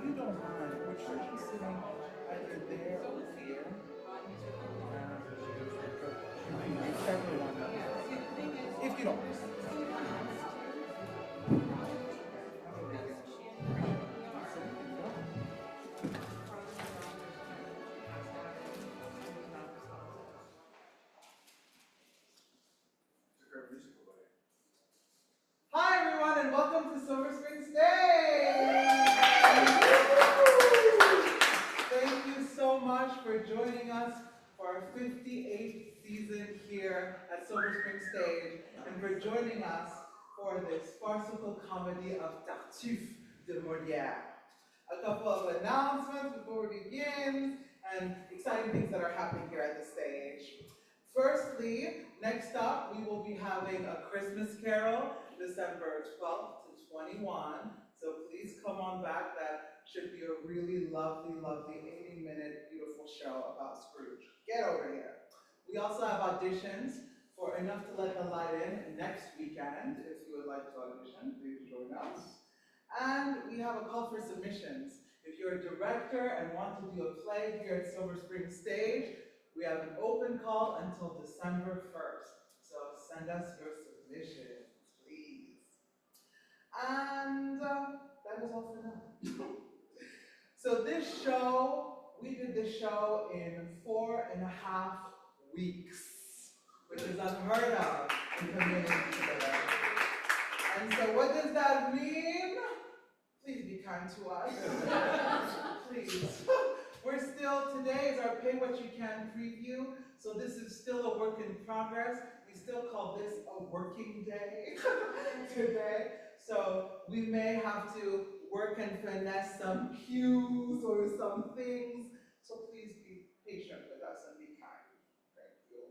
You don't mind. We're sure she's sitting either there or here. Whichever one. If you don't mind. Hi everyone and welcome to Silver Spring Stage! Thank you so much for joining us for our 58th season here at Silver Spring Stage and for joining us for this farcical comedy of Tartuffe de Molière. A couple of announcements before we begin and exciting things that are happening here at the stage. Firstly, next up we will be having a Christmas carol December 12th to 21. So please come on back. That should be a really lovely, lovely 80-minute beautiful show about Scrooge. Get over here. We also have auditions for Enough to Let the Light In next weekend. If you would like to audition, please join us. And we have a call for submissions. If you're a director and want to do a play here at Silver Spring Stage, we have an open call until December 1st. So send us your submissions, please. And that is all for now. So this show, we did this show in 4.5 weeks, which is unheard of in community theater. And so what does that mean? Please be kind to us. Please. We're still, today is our Pay What You Can preview, so this is still a work in progress. We still call this a working day today. So we may have to work and finesse some cues or some things. So please be patient with us and be kind. Thank you.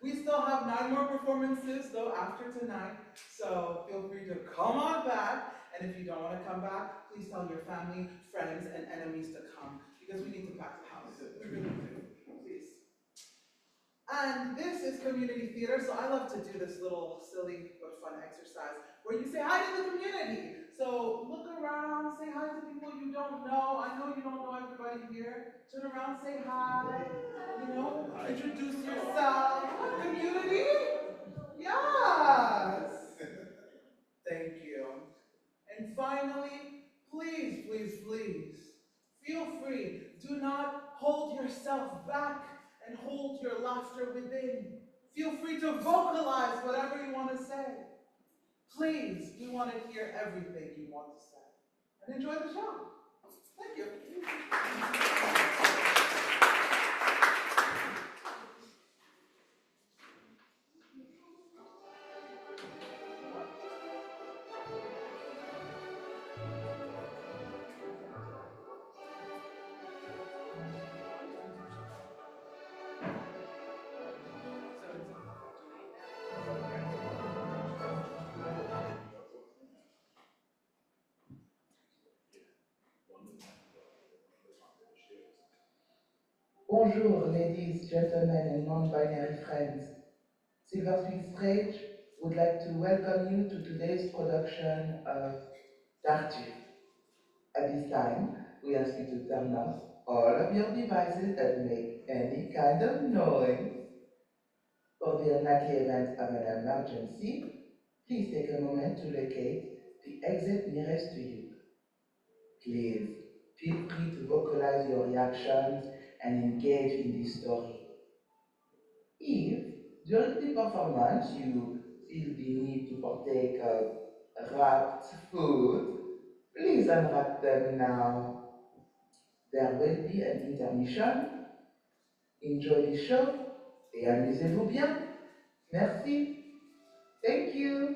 We still have 9 more performances though after tonight. So feel free to come on back. And if you don't want to come back, please tell your family, friends, and enemies to come because we need to pack the house. We really do. Please. And this is community theater, so I love to do this little silly but fun exercise where you say hi to the community. So look around, say hi to people you don't know. I know you don't know everybody here. Turn around, say hi. You know, introduce yourself. Community? Yes. Thank you. And finally, please, please, please, feel free. Do not hold yourself back and hold your laughter within. Feel free to vocalize whatever you want to say. Please, we want to hear everything you want to say. And enjoy the show. Thank you. Bonjour, ladies, gentlemen, and non-binary friends. Silver Spring Stage would like to welcome you to today's production of Tartuffe. At this time, we ask you to turn off all of your devices that make any kind of noise. For the unlikely event of an emergency, please take a moment to locate the exit nearest to you. Please Feel free to vocalize your reactions and engage in the story. If during the performance you feel the need to partake of wrapped food, please unwrap them now. There will be an intermission. Enjoy the show et amusez-vous bien. Merci. Thank you.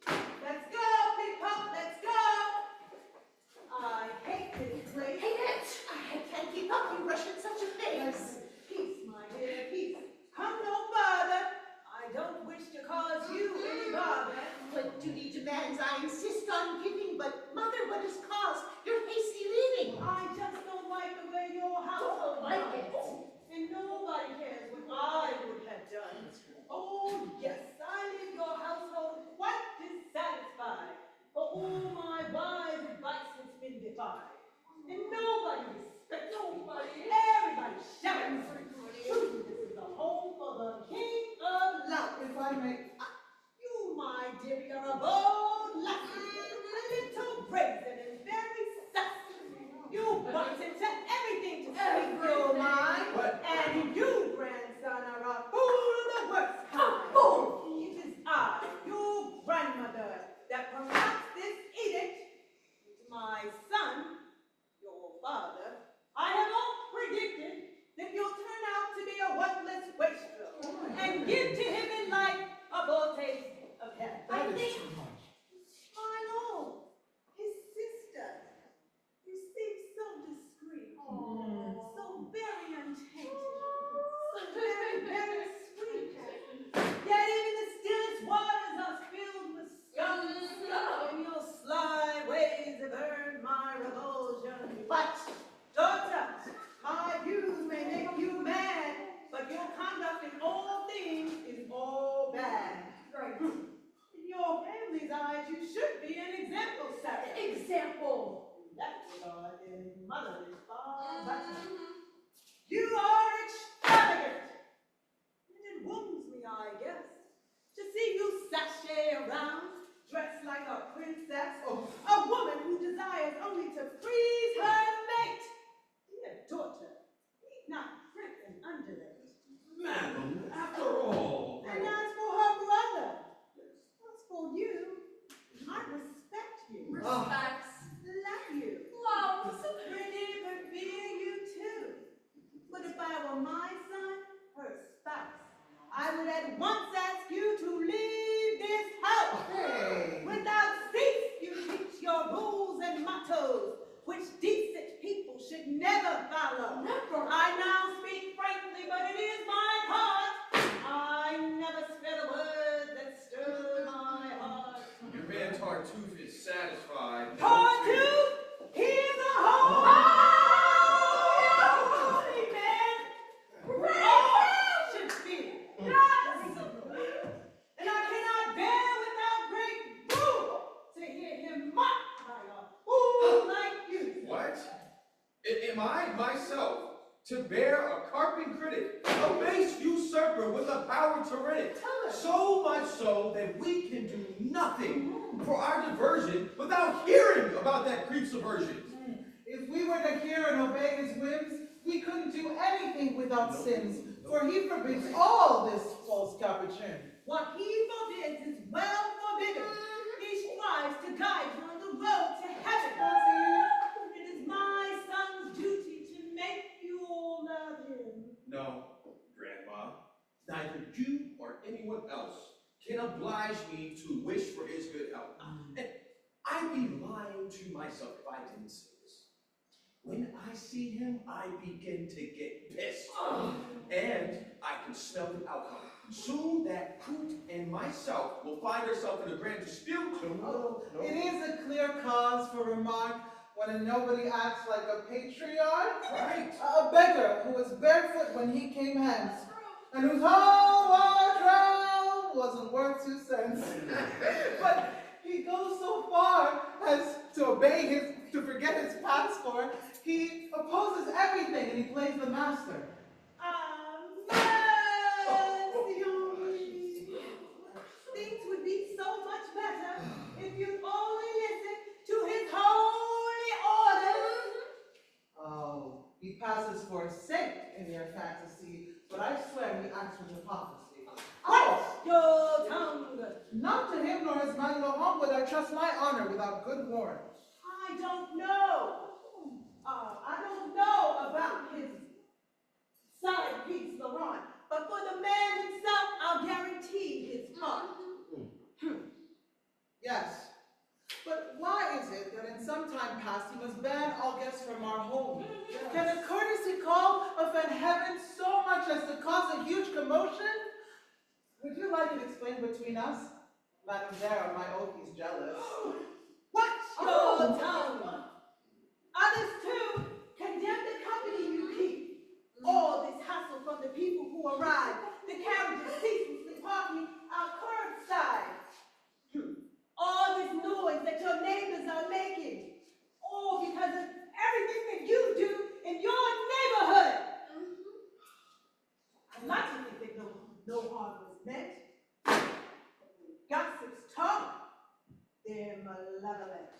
Let's go, Pwyc, let's go! I hate this place. Hate it! I can't keep up. You rush at such a pace. Peace, my dear, peace. Come no further. I don't wish to cause you any bother. What duty demands, I insist on giving. But, Mother, what has caused your hasty leaving? I just don't like the way your household Like runs. it. And nobody cares what I would have done. Oh, yes, I leave your household quite dissatisfied. For all my wise advice has been defied. And nobody respects nobody. Everybody shouts. Truly, this is the home for the king of love. If I may, You, my dear, are a bold lassie. A little brazen and very sassy. You butt into everything to speak your mind. What? And you, grandson, are a fool of the worst kind. A fool! It is I, your grandmother, that pronounced this edict to my son, your father. I have all predicted that you'll turn out to be a worthless wastrel and give to him in life a foretaste of heaven. that I is think, too much. my lord, his sister, you seem so discreet, so very untainted, so very, very sweet. Yet even the stillest waters are filled with scum, and your sly ways have earned my revulsion. But, Daughter, my views may make you mad, but your conduct in all things is all bad. In your family's eyes, you should be an example, sir. example. In that regard, then mother is far better. You are extravagant. And it wounds me, I guess, to see you sashay around, dressed like a princess, or a woman who desires only to please her mate. Dear daughter, need not drink and undulate. Madam, after all. And as for her brother, as for you, I respect you, Respects. love you, Love. pretty but fear you too. But if I were my son, her spouse, I would at once ask you to leave this house. Hey! Without cease, you teach your rules Am I myself to bear a carping critic, a base usurper with the power to rent it? So much so that we can do nothing for our diversion without hearing about that creep subversion. If we were to hear and obey his whims, we couldn't do anything without sins, for he forbids all this false capuchin. What he forbids is well forbidden. He strives to guide you on the road to heaven. It is my son's duty to make you all love him. No, Grandma, neither you or anyone else can oblige me to wish for his good health. And I'd be lying to myself if I didn't say this. When I see him, I begin to get pissed. And I can smell the outcome. Soon that coot and myself will find ourselves in a grand dispute. It is a clear cause for remark when a nobody acts like a patriarch. Right. A beggar who was barefoot when he came hence, and whose whole wardrobe wasn't worth 2 cents. But he goes so far as to to forget his passport. He opposes everything and he plays the master. Things would be so much better if you'd only listen to his holy orders. Oh, he passes for a saint in your fantasy, but I swear he acts with hypocrisy. Watch your tongue. Not to him nor his man Laurent would I trust my honor without good warrant. I don't know. I don't know about his side piece, Laurent, but for the man himself, I'll guarantee his heart. Yes, but why is it that in some time past he must ban all guests from our home? Can a courtesy call offend heaven so much as to cause a huge commotion? Would you like it explained between us? Madame Zara, my oath, he's jealous. Watch your tongue. Others too condemn the company you keep. All this hassle from the people who arrive, the carriages ceaselessly parking our curbside. All this noise that your neighbors are making, all because of everything that you do in your neighborhood. I'd like to think that no harm was meant. Gossips talk, they're malevolent.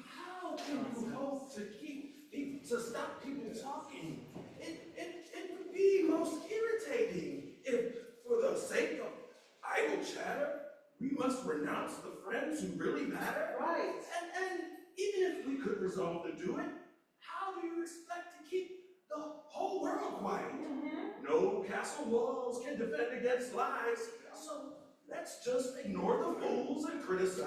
How can you hope to stop people talking? It would be most irritating if, for the sake of idle chatter, we must renounce the friends who really matter. Right. And even if we could resolve to do it, how do you expect to keep the whole world quiet? No castle walls can defend against lies, so let's just ignore the fools and criticize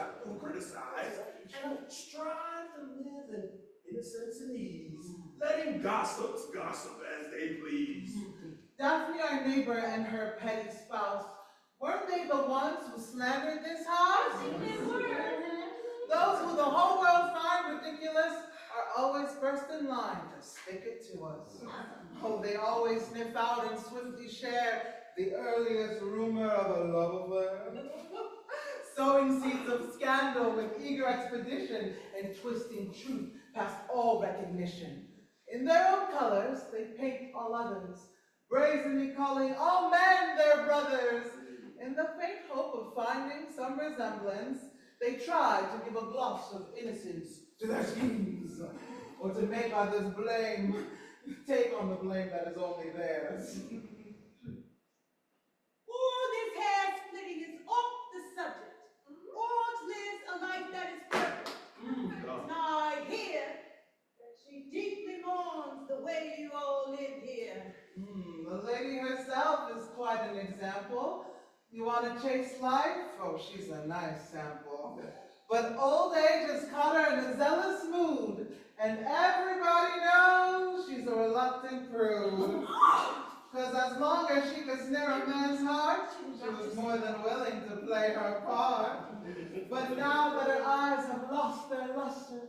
and strive to live in innocence and ease, letting gossips gossip as they please. Daphne, our neighbor, and her petty spouse, weren't they the ones who slandered this house? Those who the whole world find ridiculous are always first in line to stick it to us. Oh, they always sniff out and swiftly share the earliest rumor of a love affair. Sowing seeds of scandal with eager expedition and twisting truth past all recognition. In their own colors, they paint all others, brazenly calling all men their brothers. In the faint hope of finding some resemblance, they try to give a gloss of innocence to their schemes, or to make others take on the blame that is only theirs. All this hair splitting is off the subject. Orange lives a life that is perfect. And I hear that she deeply mourns the way you all live here. The lady herself is quite an example. You want to chase life? Oh, she's a nice sample. But old age has caught her in a zealous mood, and everybody knows she's a reluctant prude. Because as long as she could snare a man's heart, she was more than willing to play her part. But now that her eyes have lost their luster,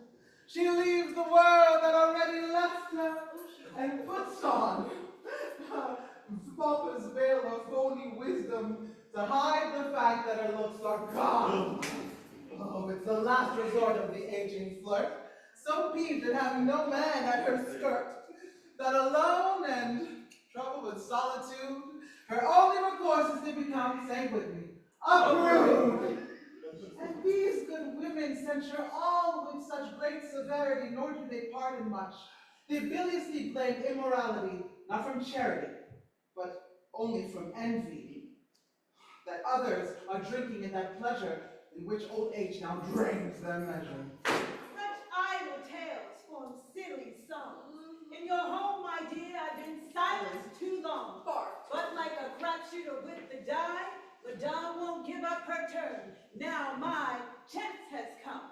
she leaves the world that already left her and puts on Papa's veil of phony wisdom to hide the fact that her looks are gone. Oh, it's the last resort of the aging flirt. so peeved at having no man at her skirt, that alone and troubled with solitude, her only recourse is to become, say with me, a brood. And these good women censure all with such great severity, nor do they pardon much. They biliously blame immorality, not from charity, but only from envy, that others are drinking in that pleasure in which old age now drains their measure. Such idle tales form silly songs. In your home, my dear, I've been silenced too long. But like a crapshooter with the die, Madame won't give up her turn. Now my chance has come.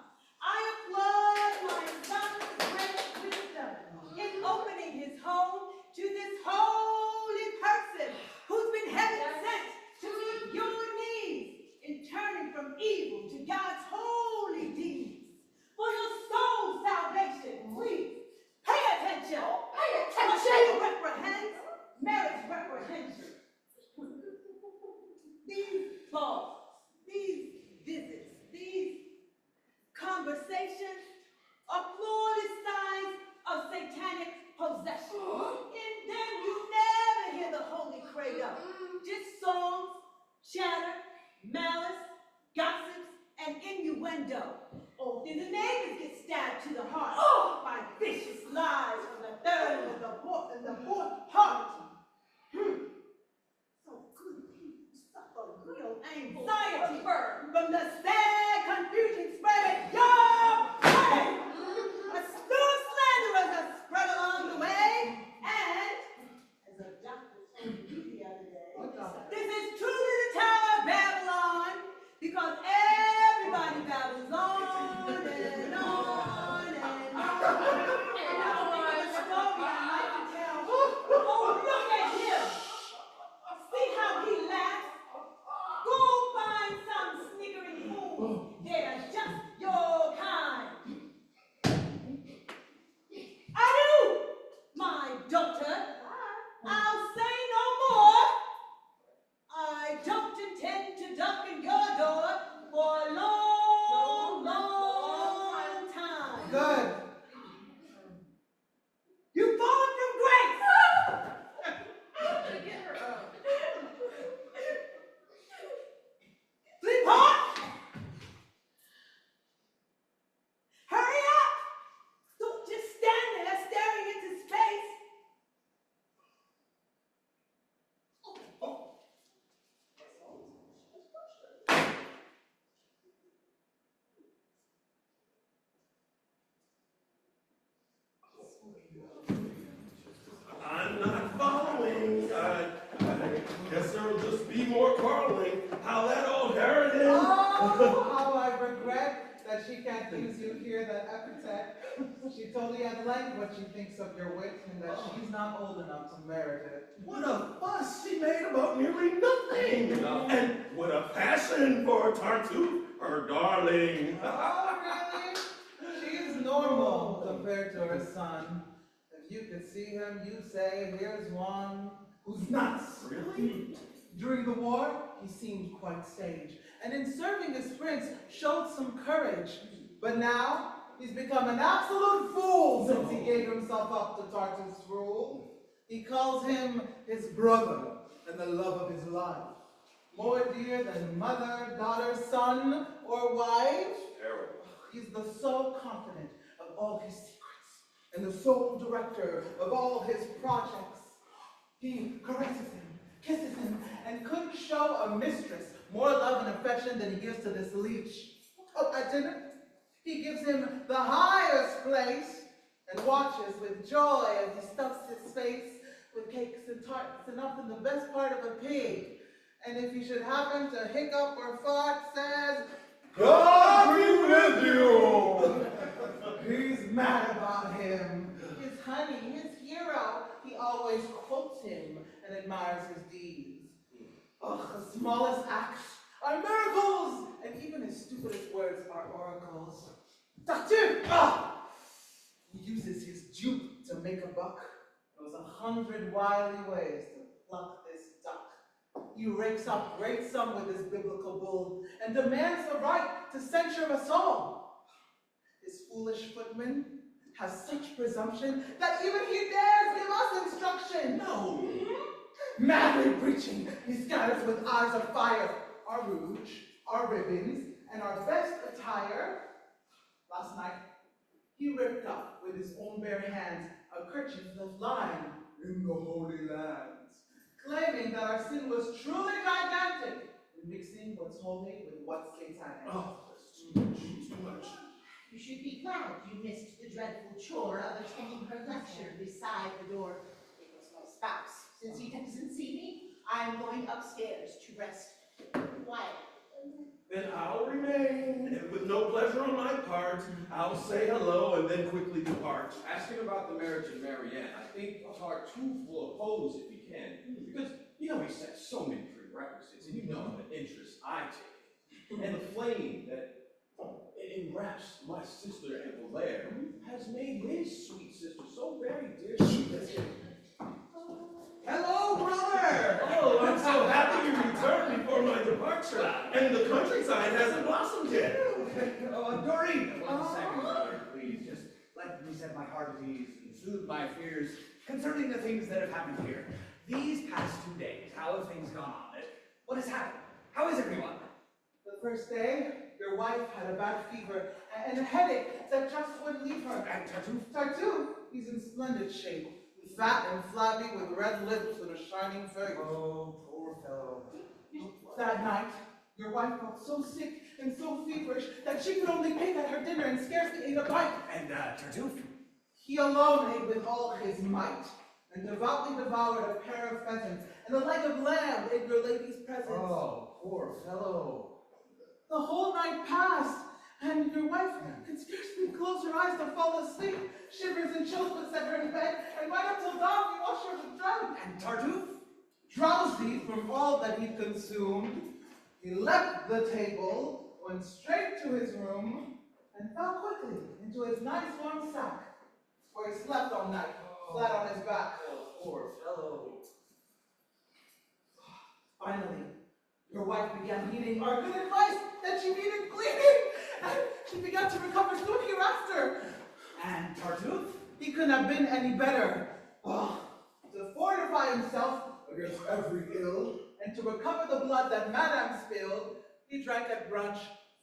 I applaud my son's great wisdom in opening his home to this holy person who's been heaven sent to meet your needs in turning from evil to God's holy deeds. For your soul's salvation, please pay attention. Pay attention. What reprehends merits reprehension. These balls, these visits, these conversations are flawless signs of satanic possession. In them you never hear the holy credo. Just songs, chatter, malice, gossips, and innuendo. Often the neighbors get stabbed to the heart by vicious lies from the third and the fourth heart. So good people suffer real anxiety from the sad confusion spread at your way. A slew of slanderers are spread along the way, and as a doctor told me the other day, this is truly the Tower of Babylon, because everybody babbles on and on and on. And I'm thinking of a story I like to tell. Oh, look at him! See how he laughs? Go find some sniggering fools. They're just your kind. Adieu, my daughter. I'll say no more. I don't intend to darken your door for a long, long time. Good. You've fallen from grace. Sleephawk! Hurry up! Don't just stand there staring into space. I'm not following. I guess there'll just be more quarreling. How that old harridan. Oh, how I regret that she can't use you here, that epithet. She told you at length what she thinks of your wit and that she's not old enough to merit it. What a fuss she made about nearly nothing. And what a passion for Tartuffe, her darling. Oh, really? She's normal compared to her son. If you could see him, you'd say, here's one who's nuts. Really? During the war, he seemed quite sage, and in serving his prince, showed some courage. But now, he's become an absolute fool since he gave himself up to Tartuffe's rule. He calls him his brother and the love of his life. More dear than mother, daughter, son, or wife. Terrible. He's the sole confidant of all his secrets and the sole director of all his projects. He caresses him, kisses him, and couldn't show a mistress more love and affection than he gives to this leech. Oh, at dinner, he gives him the highest place and watches with joy as he stuffs his face with cakes and tarts and often the best part of a pig. And if he should happen to hiccup or fart, says, God be with you! He's mad about him. His honey, his hero, he always quotes him and admires his deeds. Oh, the smallest acts are miracles, and even his stupidest words are oracles. Tartuffe! Ah! He uses his dupe to make a buck. Knows 100 wily ways to pluck this duck. He rakes up great sum with his biblical bull and demands the right to censure us all. His foolish footmen has such presumption that even he dares give us instruction. No. Madly preaching, he scatters with eyes of fire our rouge, our ribbons, and our best attire. Last night, he ripped up with his own bare hands a kerchief left lying in the Holy Lands, claiming that our sin was truly gigantic in mixing what's holy with what's satanic. Oh, that's too much. Too much. You should be glad you missed the dreadful chore of attending her lecture beside the door. It was my spouse. Since he doesn't see me, I'm going upstairs to rest quietly. Then I'll remain, and with no pleasure on my part, I'll say hello and then quickly depart. Asking about the marriage of Marianne, I think Tartuffe will oppose if he can, because, you know, he sets so many prerequisites, and you know what interest I take. And the flame that enwraps my sister and Valere has made his sweet sister so very dear to me. Hello, brother! Oh, I'm so happy you returned before my departure, and the countryside hasn't blossomed yet. Oh, Doreen! 1 second, brother, please. Just let me set my heart at ease and soothe my fears concerning the things that have happened here. These past 2 days, how have things gone on? What has happened? How is everyone? The first day, your wife had a bad fever and a headache that just wouldn't leave her. And Tartuffe? Tartuffe, he's in splendid shape, fat and flabby with red lips and a shining face. Oh, poor fellow. That night, your wife got so sick and so feverish that she could only pick at her dinner and scarcely ate a bite. And Tartuffe? He alone ate with all his might, and devoutly devoured a pair of pheasants and a leg of lamb in your lady's presence. Oh, poor fellow. The whole night passed, and your wife can scarcely close her eyes to fall asleep. Shivers and chills would set her in bed, and right up till dawn we watched her with dread. And Tartuffe? Drowsy from all that he'd consumed, he left the table, went straight to his room, and fell quickly into his nice warm sack, where he slept all night, flat on his back. Oh, poor fellow. Finally, your wife began heeding our good advice that she needed cleaning, and she began to recover soon hereafter. And Tartuffe? He couldn't have been any better. Well, to fortify himself against every ill, and to recover the blood that Madame spilled, he drank at brunch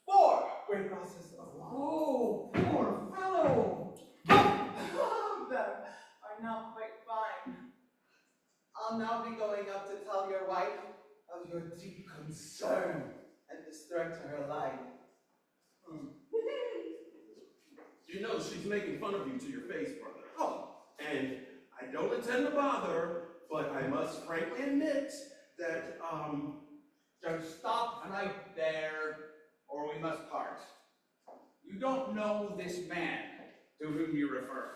4 great glasses of wine. Oh, poor fellow. All of them are now quite fine. I'll now be going up to tell your wife of your deep concern and this threat to her life. You know she's making fun of you to your face, brother. Oh, and I don't intend to bother, but I must frankly admit that, Just stop right there, or we must part. You don't know this man to whom you refer.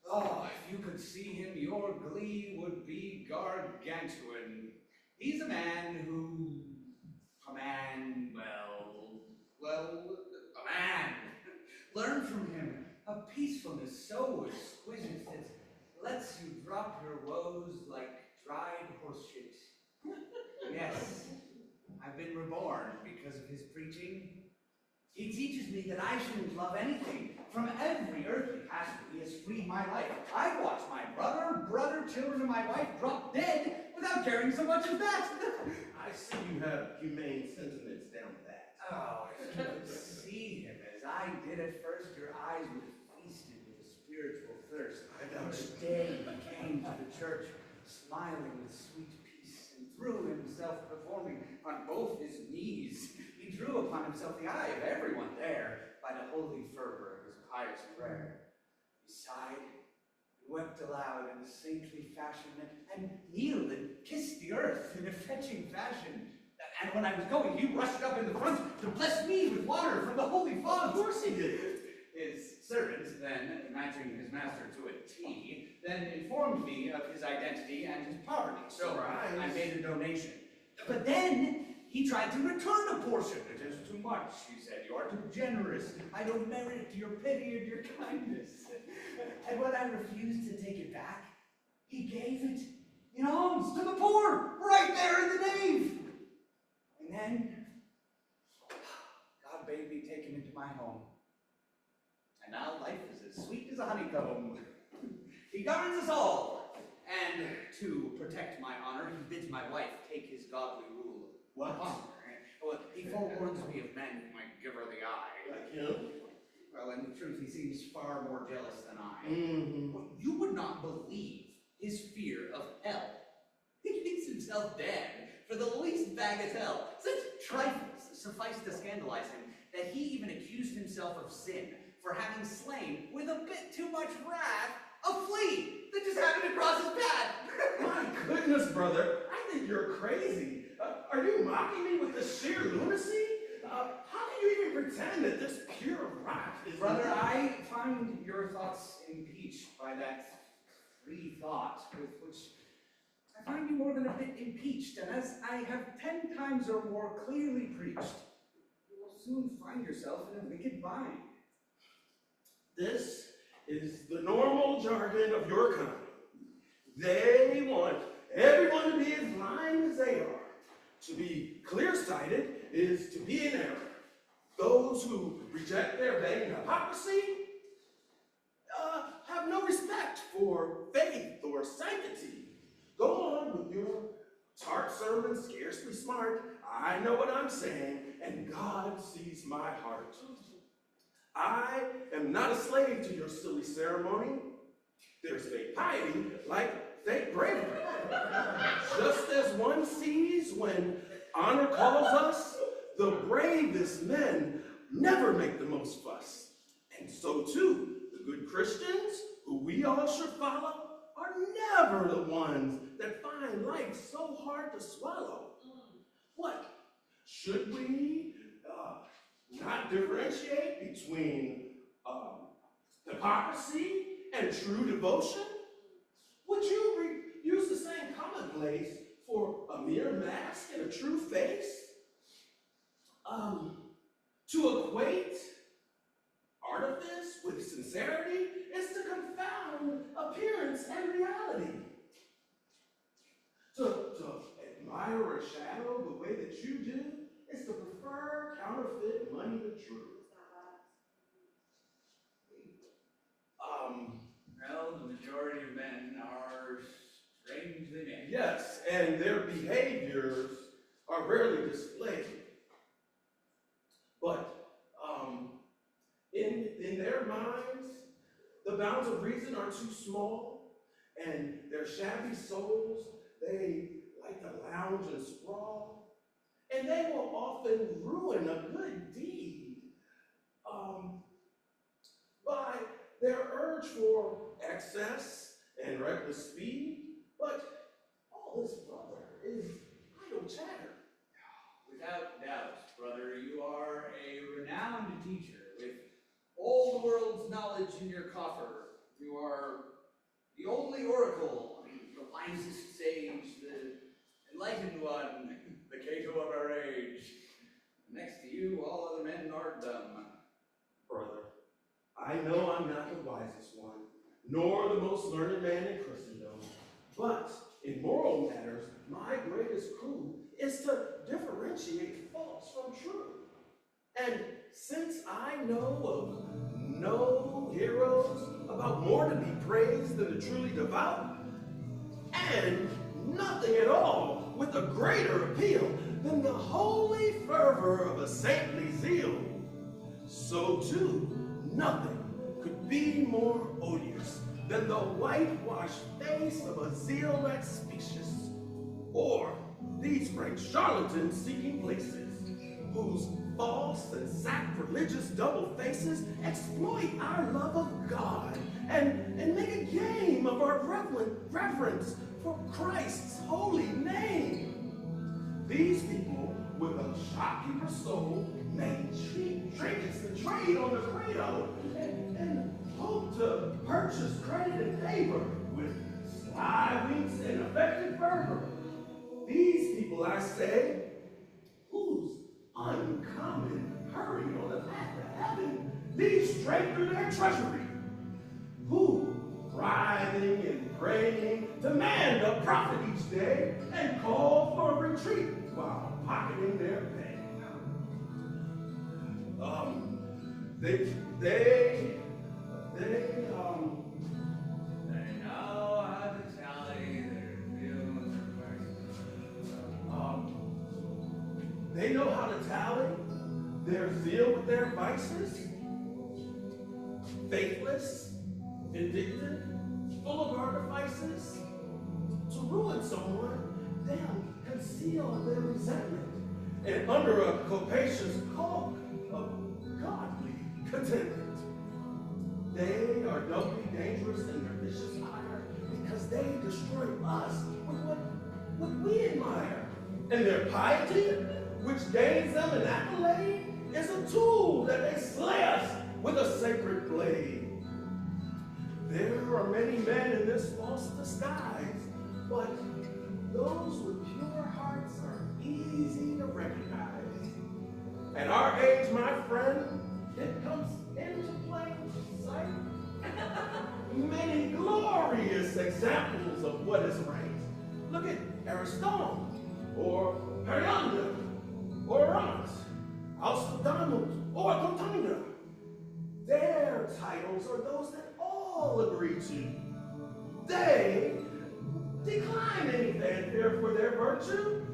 Oh, if you could see him, your glee would be gargantuan. He's a man who, a man. Learn from him a peacefulness so exquisite that lets you drop your woes like dried horse shit. Yes, I've been reborn because of his preaching. He teaches me that I shouldn't love anything from every earthly passion he has freed my life. I've watched my brother, children, and my wife drop dead without caring so much as that. I see you have humane sentiments down that. Oh, if you could see him as I did at first, your eyes would have feasted with a spiritual thirst. Each day he came to the church, smiling with sweet peace, and threw himself before me on both his knees. He drew upon himself the eye of everyone there by the holy fervor of his pious prayer. He sighed, wept aloud in a saintly fashion, and kneeled and kissed the earth in a fetching fashion. And when I was going, he rushed up in the front to bless me with water from the holy font. Of course he did. His servant, then, matching his master to a T, then informed me of his identity and his poverty. So Surprise. I made a donation. But then he tried to return a portion. It is too much, he said. You are too generous. I don't merit your pity and your kindness. And when I refused to take it back, he gave it in alms to the poor, right there in the nave. And then God bade me take him into my home. And now life is as sweet as a honeycomb. He governs us all, and to protect my honor, he bids my wife take his godly rule. What? Well, he forewarns me of men who might give her the eye. Like him? Well, in truth, he seems far more jealous than I. Mm-hmm. Well, you would not believe his fear of hell. He thinks himself dead for the least bagatelle. Such trifles suffice to scandalize him that he even accused himself of sin for having slain, with a bit too much wrath, a flea that just happened to cross his path. My goodness, brother, I think you're crazy. Are you mocking me with this sheer lunacy? How can you even pretend that this pure rot is... Brother, I find your thoughts impeached by that free thought with which I find you more than a bit impeached, and as I have 10 times or more clearly preached, you will soon find yourself in a wicked bind. This is the normal jargon of your kind. They want everyone to be as blind as they are. To be clear-sighted is to be in error. Those who reject their vain hypocrisy have no respect for faith or sanctity. Go on with your tart sermon, scarcely smart. I know what I'm saying, and God sees my heart. I am not a slave to your silly ceremony. There's fake piety, like fake bravery. Just as one sees when honor calls us, the bravest men never make the most fuss. And so too, the good Christians, who we all should follow, are never the ones that find life so hard to swallow. What? Should we not differentiate between hypocrisy and true devotion? Would you use the same commonplace for a mere mask and a true face? To equate artifice with sincerity is to confound appearance and reality. To admire a shadow the way that you do is to prefer counterfeit money to truth. Well, the majority of men are strangely made. Yes, and their behaviors are rarely displayed. But in their minds, the bounds of reason are too small, and their shabby souls, they like to lounge and sprawl, and they will often ruin a good deed by their urge for excess and reckless speed. But all this, brother, is idle chatter. Without doubt, brother, you are a renowned teacher with all the world's knowledge in your coffer. You are the only oracle, the wisest sage, the enlightened one, the Cato of our age. Next to you, all other men are dumb. Brother, I know I'm not the wisest one, nor the most learned man in Christendom, but in moral matters, my greatest clue is to differentiate false from true. And since I know of no heroes about more to be praised than the truly devout, and nothing at all with a greater appeal than the holy fervor of a saintly zeal, so too nothing could be more odious than the whitewashed face of a zeal that's specious, or these frank charlatans seeking places, whose false and sacrilegious double faces exploit our love of God and make a game of our reverence for Christ's holy name. These people with a shopkeeper's soul make cheap trinkets to trade on the credo and hope to purchase credit and favor with sly winks and affected fervor. These people, I say, whose uncommon hurry on the path to heaven leads straight through their treasury, who, writhing and praying, demand a profit each day and call for a retreat while pocketing their pay. They They know how to tally their zeal with their vices. Faithless, vindictive, full of artifices. To ruin someone, they'll conceal their resentment. And under a capacious cloak of godly contentment. They are doubly dangerous in their vicious ire because they destroy us with what we admire. And their piety, which gains them an accolade, is a tool that they slay us with a sacred blade. There are many men in this false disguise, but those with pure hearts are easy to recognize. At our age, my friend, it comes into plain sight. Many glorious examples of what is right. Look at Aristotle, or Periander, or Ramus, Alcidamus, or Cotinda. Their titles are those that all agree to. They decline any fanfare for their virtue.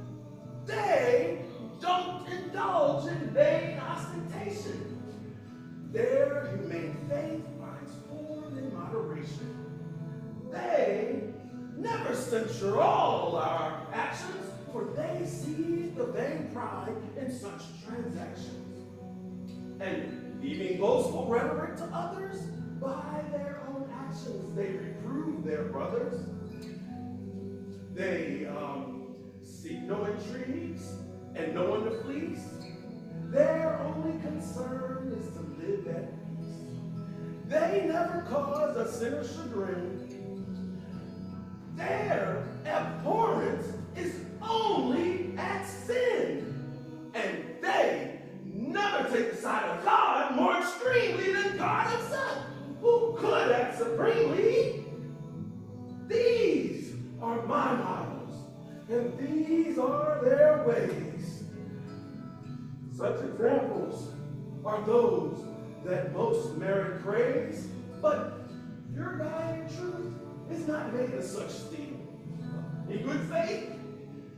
They don't indulge in vain ostentation. Their humane faith finds form in moderation. They never censure all our actions, for they see the vain pride in such transactions. And leaving boastful rhetoric to others, by their own actions they reprove their brothers. They seek no intrigues and no one to fleece. Their only concern is to live at peace. They never cause a sinner chagrin. Their abhorrence is only at sin. And they never take the side of God more extremely than God himself, who could act supremely. These are my models, and these are their ways. Such examples are those that most merit praise, but your guiding truth is not made of such steel. In good faith,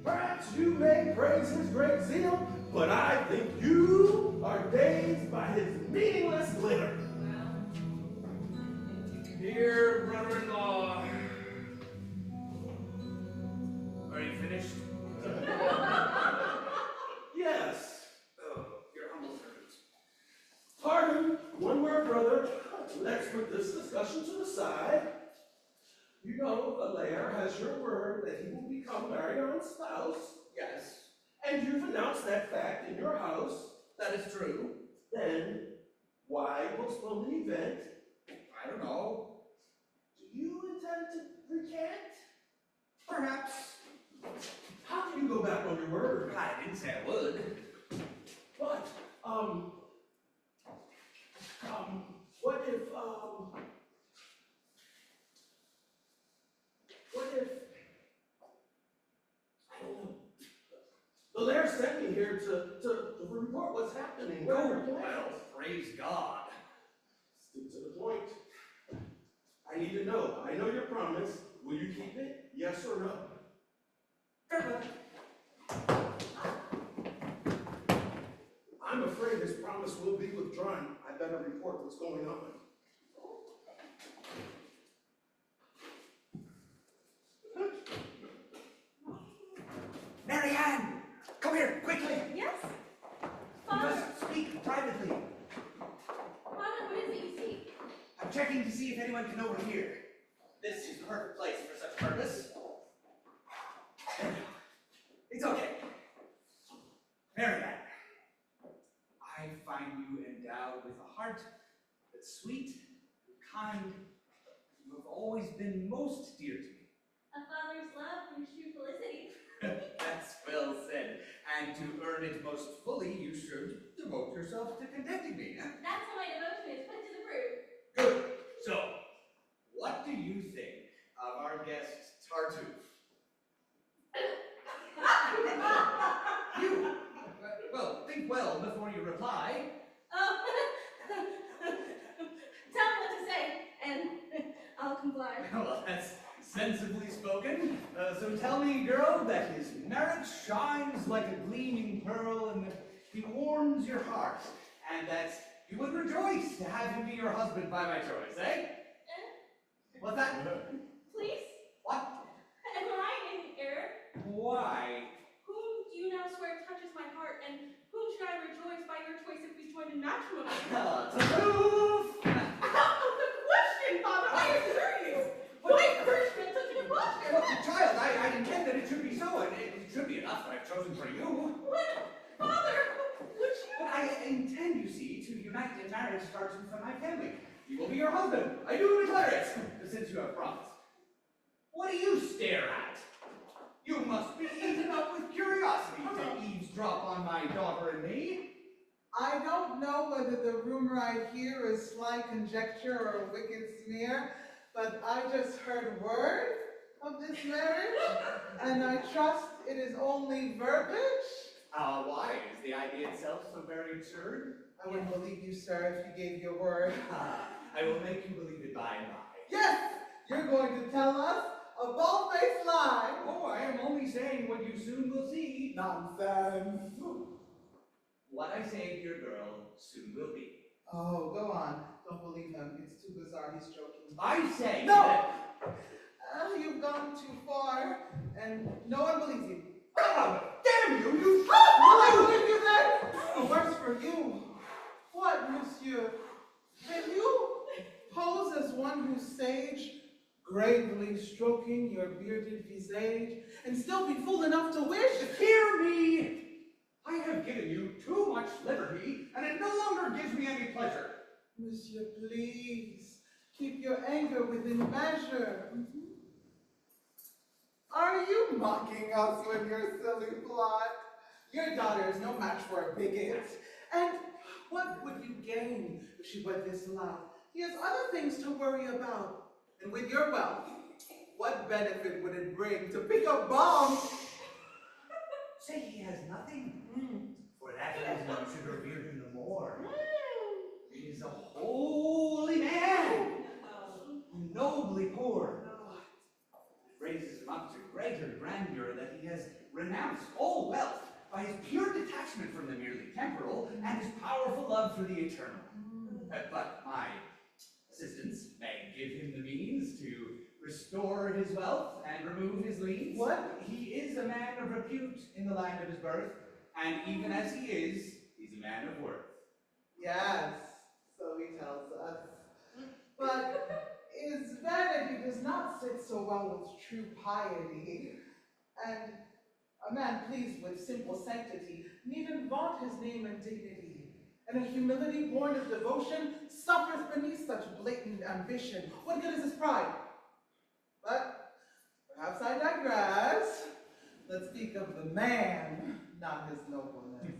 perhaps you may praise his great zeal, but I think you are dazed by his meaningless glitter. Dear brother-in-law, are you finished? Yes. Oh, your humble servant. Pardon, one word, brother. Let's put this discussion to the side. You know, Alaire has your word that he will become Marion's spouse. Yes, And you've announced that fact in your house. that is true. Then, why postpone the event? I don't know. Do you intend to recant? Perhaps. How can you go back on your word? I didn't say I would. But, what if, I don't know. The Laird sent me here to report what's happening. What are your plans? Well, praise God. Stick to the point. I need to know. I know your promise. Will you keep it? Yes or no? I'm afraid this promise will be withdrawn. I better report what's going on. Marianne, come here, quickly. Yes? We Father, must speak privately. Father, what is it you see? I'm checking to see if anyone can overhear. This is the perfect place for such purpose. It's okay. Marianne, I find you endowed with a heart that's sweet and kind. You have always been most dear to me. A father's love brings true felicity. That's well said. And to earn it most fully, you should devote yourself to contenting me. That's how my devotion is put to the proof. Good. So, what do you think of our guest Tartuffe? You! Well, think well before you reply. Oh, tell me what to say, and I'll comply. Well, that's Sensibly spoken. So tell me, girl, that his merit shines like a gleaming pearl, and that he warms your heart, and that you would rejoice to have him be your husband by my choice, eh? What's that? Please? What? Am I in error? Why? Whom do you now swear touches my heart, and whom should I rejoice by your choice if we join in matrimony? Tartuffe! The question, Father, I assure you! Why encouragement such an imposture? Well, child, I intend that it should be so, and it should be enough that I've chosen for you. What? Father, would you? But I intend, you see, to unite in marriage Tartuffe and my family. He will be your husband. I do declare it, since you have promised. What do you stare at? You must be eaten up with curiosity to eavesdrop on my daughter and me. I don't know whether the rumor I hear is sly conjecture or a wicked smear, but I just heard word of this marriage, and I trust it is only verbiage. Why? Is the idea itself so very absurd? I wouldn't believe you, sir, if you gave your word. I will make you believe it by and by. Yes! You're going to tell us a bald-faced lie. Oh, I am only saying what you soon will see. Nonsense. What I say, dear girl, soon will be. Oh, go on. Don't believe him. It's too bizarre. He's joking. I say No! that... You've gone too far, and no one believes you. Oh, damn you, you... I believe you then! Worse for you. What, monsieur? Can you pose as one who's sage, gravely stroking your bearded visage, and still be fool enough to wish? Hear me! I have given you too much liberty, and it no longer gives me any pleasure. Monsieur, please, keep your anger within measure. Are you mocking us with your silly plot? Your daughter is no match for a bigot. And what would you gain if she wed this lad? He has other things to worry about. And with your wealth, what benefit would it bring to pick up bombs? Say he has nothing. For that reason you should revere him the more. He is a holy man, nobly poor. It raises him up to greater grandeur that he has renounced all wealth by his pure detachment from the merely temporal and his powerful love for the eternal. But my assistants may give him the means to restore his wealth and remove his liens. What? He is a man of repute in the land of his birth, and even as he is, he's a man of worth. Yes, so he tells us. But his vanity does not sit so well with true piety, and a man pleased with simple sanctity needn't vaunt his name and dignity, and a humility born of devotion suffers beneath such blatant ambition. What good is his pride? But perhaps I digress. Let's speak of the man, not his nobleness.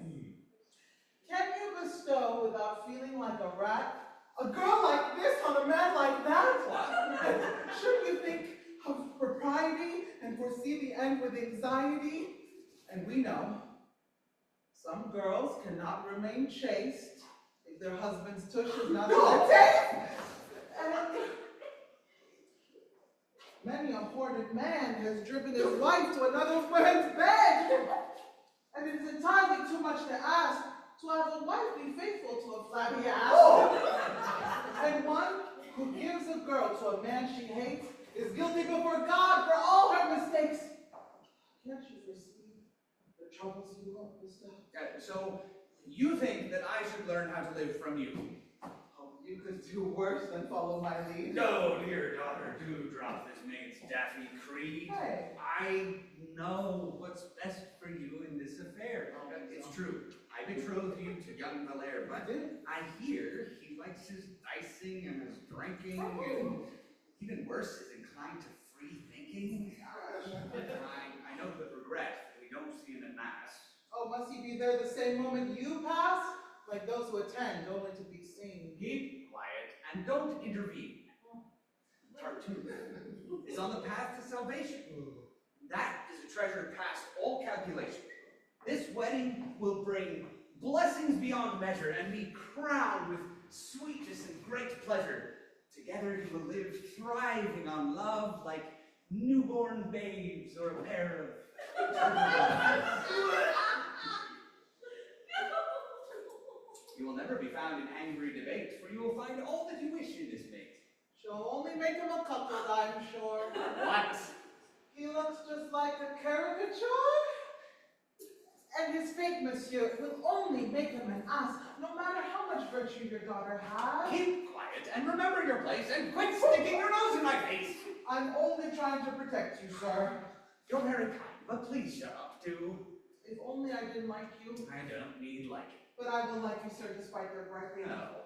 Can you bestow without feeling like a rat? A girl like this on a man like that? Should you think of propriety and foresee the end with anxiety? And we know some girls cannot remain chaste if their husband's tush is not to their taste. And many a hoarded man has driven his wife to another woman's bed. And it is entirely too much to ask to have a wife be faithful to a flabby ass. And one who gives a girl to a man she hates is guilty before God for all her mistakes. Can't you foresee the troubles you will bestow? So, you think that I should learn how to live from you? Oh, you could do worse than follow my lead. No, dear daughter, do drop this maid's daffy creed. Hey. I know what's best for you in this affair. It's true. I betrothed you to young Valere, but I hear he likes his dicing and his drinking, and even worse, is inclined to free thinking. I know with regret that we don't see him at Mass. Oh, must he be there the same moment you pass? Like those who attend, only to be seen. Keep quiet and don't intervene. Tartuffe is on the path to salvation. That is a treasure past all calculation. This wedding will bring blessings beyond measure and be crowned with sweetness and great pleasure. Together you will live thriving on love like newborn babes or a pair of You will never be found in angry debate, for you will find all that you wish in this mate. She'll only make him a couple, I'm sure. What? He looks just like a caricature. And his fate, monsieur, will only make him an ass, no matter how much virtue your daughter has. Keep quiet and remember your place and quit sticking your nose in my face. I'm only trying to protect you, sir. You're very kind, but please shut up, too. If only I didn't like you. I don't need liking. But I will like you, sir, despite your bribery. No.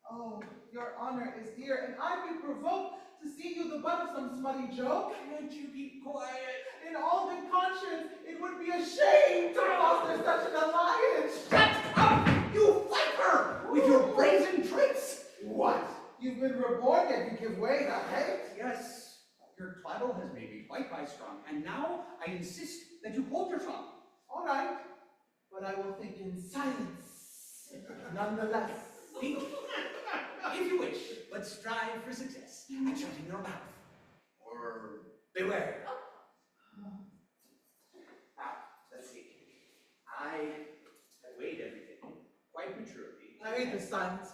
Oh, your honor is dear, and I'd be provoked to see you the butt of some smutty joke. Can't you keep quiet? In all good conscience, it would be a shame to foster such an alliance. Shut up, you viper, with your brazen tricks. What? You've been reborn, yet you give way to hate? Yes, your twaddle has made me quite high strung, and now I insist that you hold your tongue. All right, but I will think in silence, nonetheless. Think, if you wish, but strive for success at shutting your mouth. Or beware. Now, let's see. I have weighed everything quite maturely. I read the signs.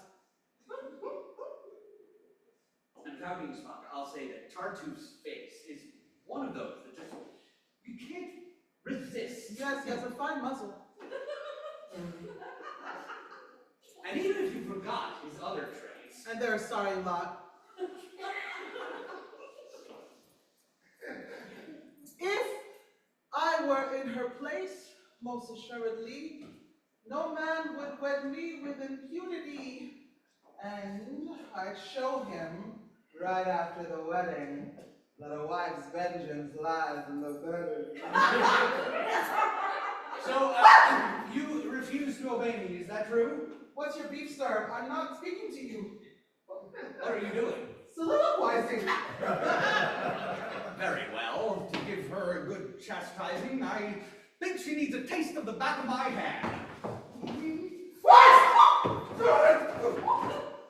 And without being smug, I'll say that Tartuffe's face is one of those that just, you can't resist. Yes, he has a fine muzzle. And even if you forgot his other traits, And they're a sorry lot. If I were in her place, most assuredly, no man would wed me with impunity. And I'd show him, right after the wedding, that a wife's vengeance lies in the burden. So, you refuse to obey me, is that true? What's your beef, sir? I'm not speaking to you. What are you doing? Soliloquizing. Very well. To give her a good chastising, I think she needs a taste of the back of my hand.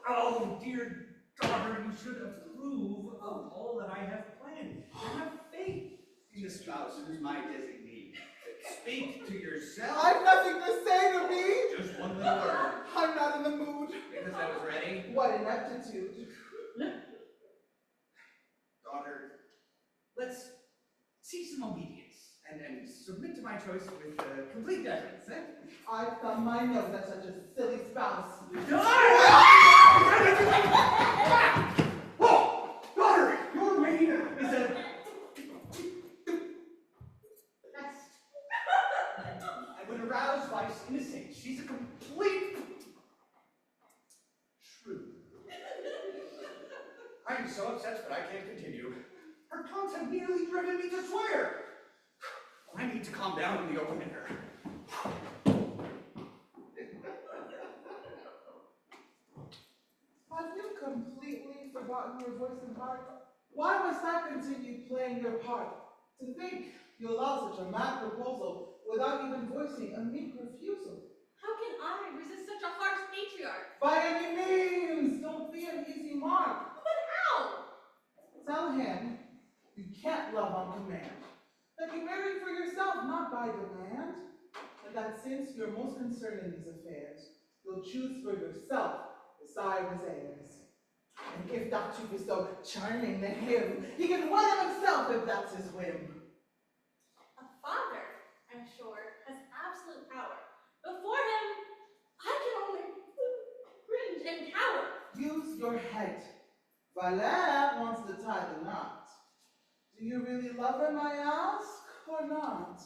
Oh, dear daughter, you should approve of all that I have planned. Have faith in the spouse who's my designee. Speak to yourself. I've nothing to say to me. Just one little word. I'm not in the mood. Because I was ready. What ineptitude. Daughter, let's see some obedience and submit to my choice with complete deference, eh? I thumb my nose at such a silly spouse. Whoa! Daughter, your maid is a pest. And when aroused by innocent, she's a complete shrew. I am so upset that I can't continue. Her taunts have nearly driven me to swear. I need to calm down in the open air. Have you completely forgotten your voice and heart? Why must I continue playing your part? To think you allow such a mad proposal without even voicing a meek refusal. How can I resist such a harsh patriarch? By any means, don't be an easy mark. But how? Tell him you can't love on command. That you marry for yourself, not by demand. And that since you're most concerned in these affairs, you'll choose for yourself beside his heirs. And if Tartuffe is so charming to him, he can wed him himself if that's his whim. A father, I'm sure, has absolute power. Before him, I can only cringe and cower. Use your head. Valère wants to tie the knot. Do you really love him, I ask, or not?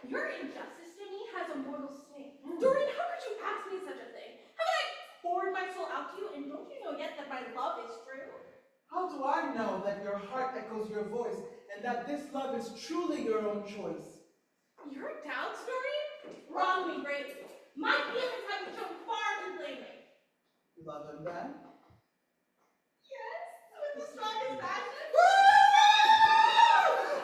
Your injustice to me has a mortal sting. Doreen, how could you ask me such a thing? Haven't I poured my soul out to you, and don't you know yet that my love is true? How do I know that your heart echoes your voice, and that this love is truly your own choice? Your doubts, Doreen? Wrong me greatly. My feelings have been shown far too plainly. You love him then? Yes, with the strongest passion.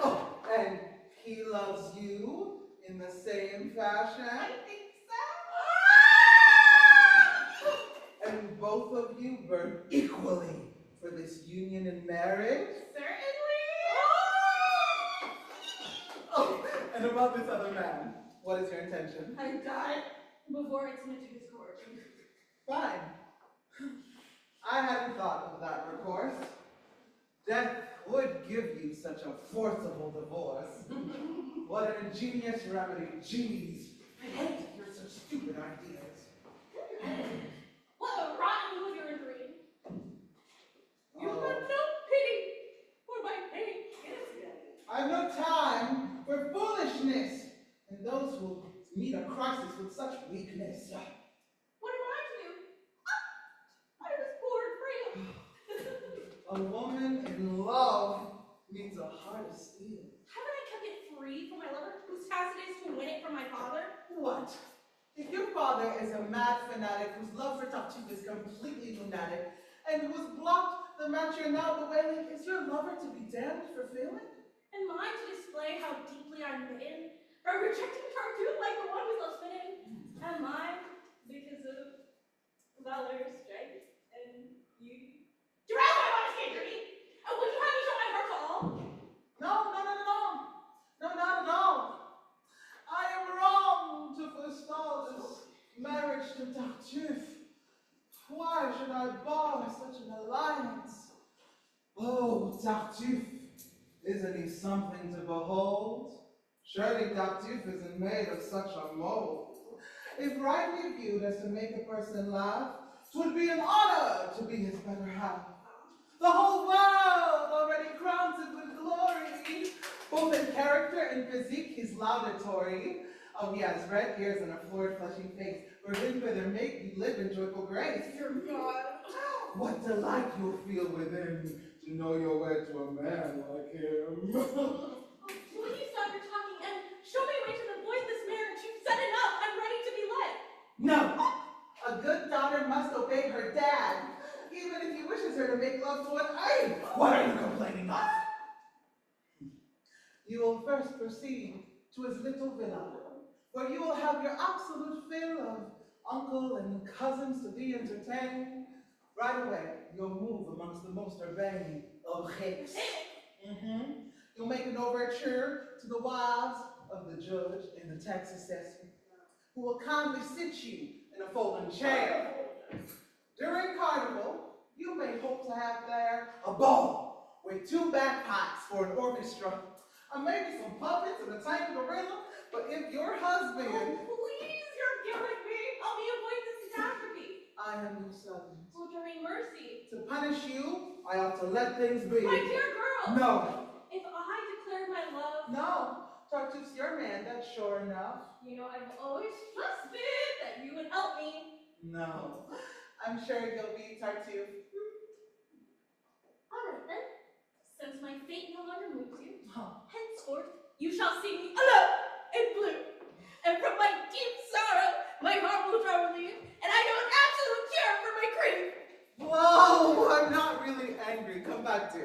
Oh, and he loves you in the same fashion? I think so. And both of you burn equally for this union and marriage? Certainly. And about this other man, what is your intention? I die before I submit to his court. Fine. I hadn't thought of that recourse. Death would give you such a forcible divorce. What an ingenious remedy. Jeez, I hate to hear such stupid ideas. What a rotten mood you're in, Doreen. You Oh. have no pity for my pain. I've no time for foolishness and those who meet a crisis with such weakness. What am I to do? I was poor and frail. A woman in love needs a heart of steel. Haven't I kept it free from my lover, whose task it is to win it from my father? What? If your father is a mad fanatic whose love for Tartuffe is completely lunatic, and who has blocked the match you're now bewailing, is your lover to be damned for failing? Am I to display how deeply I'm bitten by rejecting Tartuffe like the one who loves fitting? Am I, because of valor, strength, and beauty? Drown my honesty, Doreen! And would you have me show my heart to all? No, not at all. I am wrong to forestall this marriage to Tartuffe. Why should I bar such an alliance? Oh, Tartuffe, isn't he something to behold? Surely Tartuffe isn't made of such a mold. If rightly viewed as to make a person laugh, 'twould be an honor to be his better half. The whole world already crowns him with glory. Both in character and physique, he's laudatory. Oh, he has red ears and a florid, fleshy face. For him, whether make you live in joyful grace. Dear God. What delight you'll feel within to know your way to a man like him. Will you stop your talking and show me a way to avoid this marriage? You've said enough. I'm ready to be led. No, a good daughter must obey her dad, even if he wishes her to make love to an aide. What are you complaining of? You will first proceed to his little villa, where you will have your absolute fill of uncle and cousins to be entertained. Right away, you'll move amongst the most urbane objets. You'll make an overture to the wives of the judge and the tax assessor, who will kindly sit you in a folding chair. During carnival, you may hope to have there a ball with 2 bagpipes for an orchestra, or maybe some puppets and a tiny gorilla. But if your husband... Oh, please, you're killing me. Help me avoid this catastrophe. I am your servant. Oh, Doreen, mercy. To punish you, I ought to let things be. My dear girl. No. If I declare my love. No. Tartuffe's your man, that's sure enough. You know, I've always trusted that you would help me. No. I'm sure you'll be Tartuffe. All right, then. Since my fate no longer moves you, Huh. henceforth, you shall see me alone in blue. And from my deep sorrow, my heart will draw relief, and I know an absolute cure for my grief. Whoa, I'm not really angry. Come back to.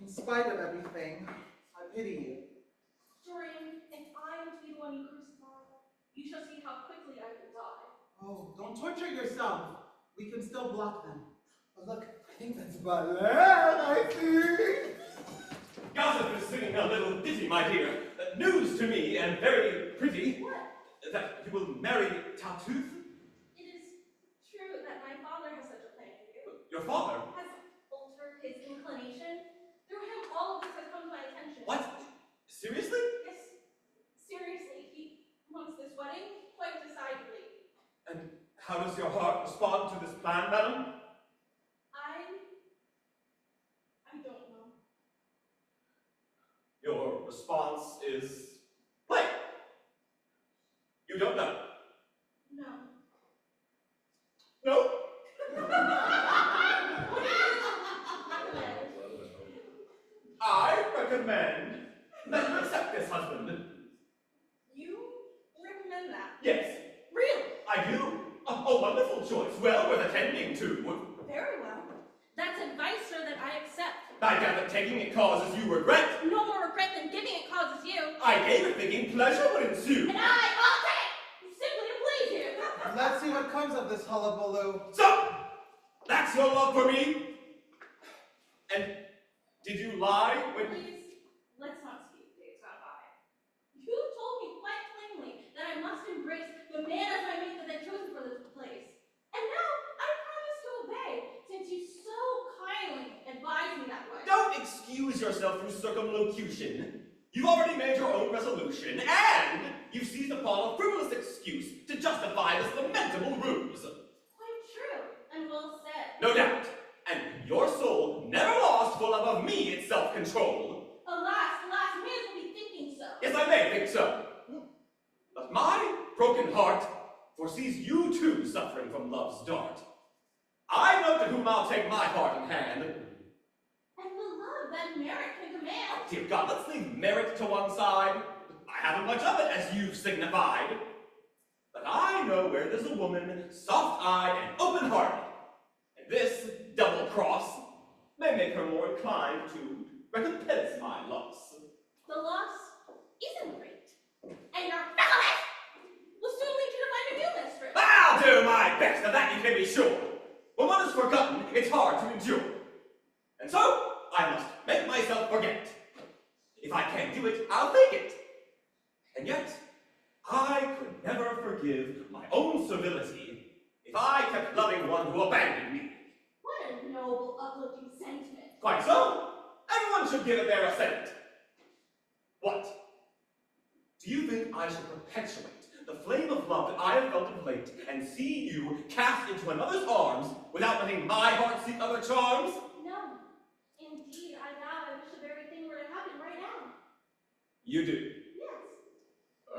In spite of everything, I pity you. Doreen, if I am to be the one you crucify, you shall see how quickly I will die. Oh, don't torture yourself. We can still block them. But look, I think that's about land, I think. Gossip is singing a little ditty, my dear. News to me, and very pretty, What? that you will marry Tartuffe. It is true that my father has such a plan for you. Your father? Has altered his inclination. Through him, all of this has come to my attention. What? Seriously? Yes, seriously, he wants this wedding quite decidedly. And how does your heart respond to this plan, madam? I don't know. Your response is blank. You don't know. No. No. What do you recommend? I recommend that you accept this husband. You recommend that? Yes, Really? I do. A wonderful choice, well worth attending to. Very well. That's advice, sir, that I accept. I gather taking it causes you regret. No more regret than giving it causes you. I gave it thinking pleasure would ensue. And I'll take it, simply to please you. Let's see what comes of this hullabaloo. So, that's your love for me? And did you lie when... Please, let's not speak days gone by. You man as my mate that I chosen for this place. And now I promise to obey, since you so kindly advised me that way. Don't excuse yourself through circumlocution. You've already made your own resolution, and you've seized upon a frivolous excuse to justify this lamentable ruse. Quite true, and well said. No doubt. And your soul never lost for love of me its self-control. Alas, may as well be thinking so. Yes, I may think so. But my broken heart foresees you too suffering from love's dart. I know to whom I'll take my heart in hand. And the love that merit can command. Oh, dear God, let's leave merit to one side. I haven't much of it, as you've signified. But I know where there's a woman, soft-eyed and open-hearted. And this double cross may make her more inclined to recompense my loss. The loss isn't great. And your fellow will soon lead you to find a new mistress. I'll do my best, of that you can be sure. When one is forgotten, it's hard to endure. And so, I must make myself forget. If I can't do it, I'll fake it. And yet, I could never forgive my own servility if I kept loving one who abandoned me. What a noble, uplifting sentiment. Quite so. Everyone should give it their assent. What? Do you think I should perpetuate the flame of love that I have felt of late and see you cast into another's arms without letting my heart seek other charms? No. Indeed, I vow I wish the very thing were to happen right now. You do. Yes.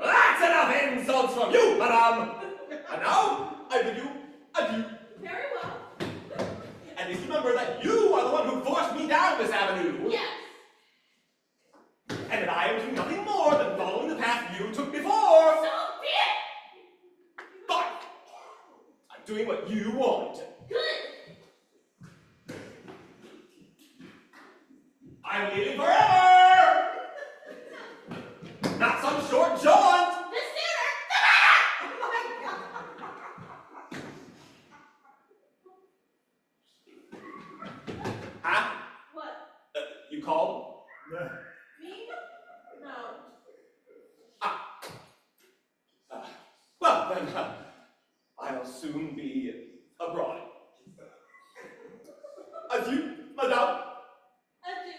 That's enough insults from you, madame! And now, I bid you adieu. Very well. And please remember that you are the one who forced me down this avenue. Yes. And that I am doing nothing more than following the path you took before. So be it. Fine. I'm doing what you want. Good. I'm leaving forever! Not some short jaunt! The sooner, the better. Oh my God. Huh? What? You called? Me? No. Well, then, I'll soon be abroad. Adieu, madame. Adieu.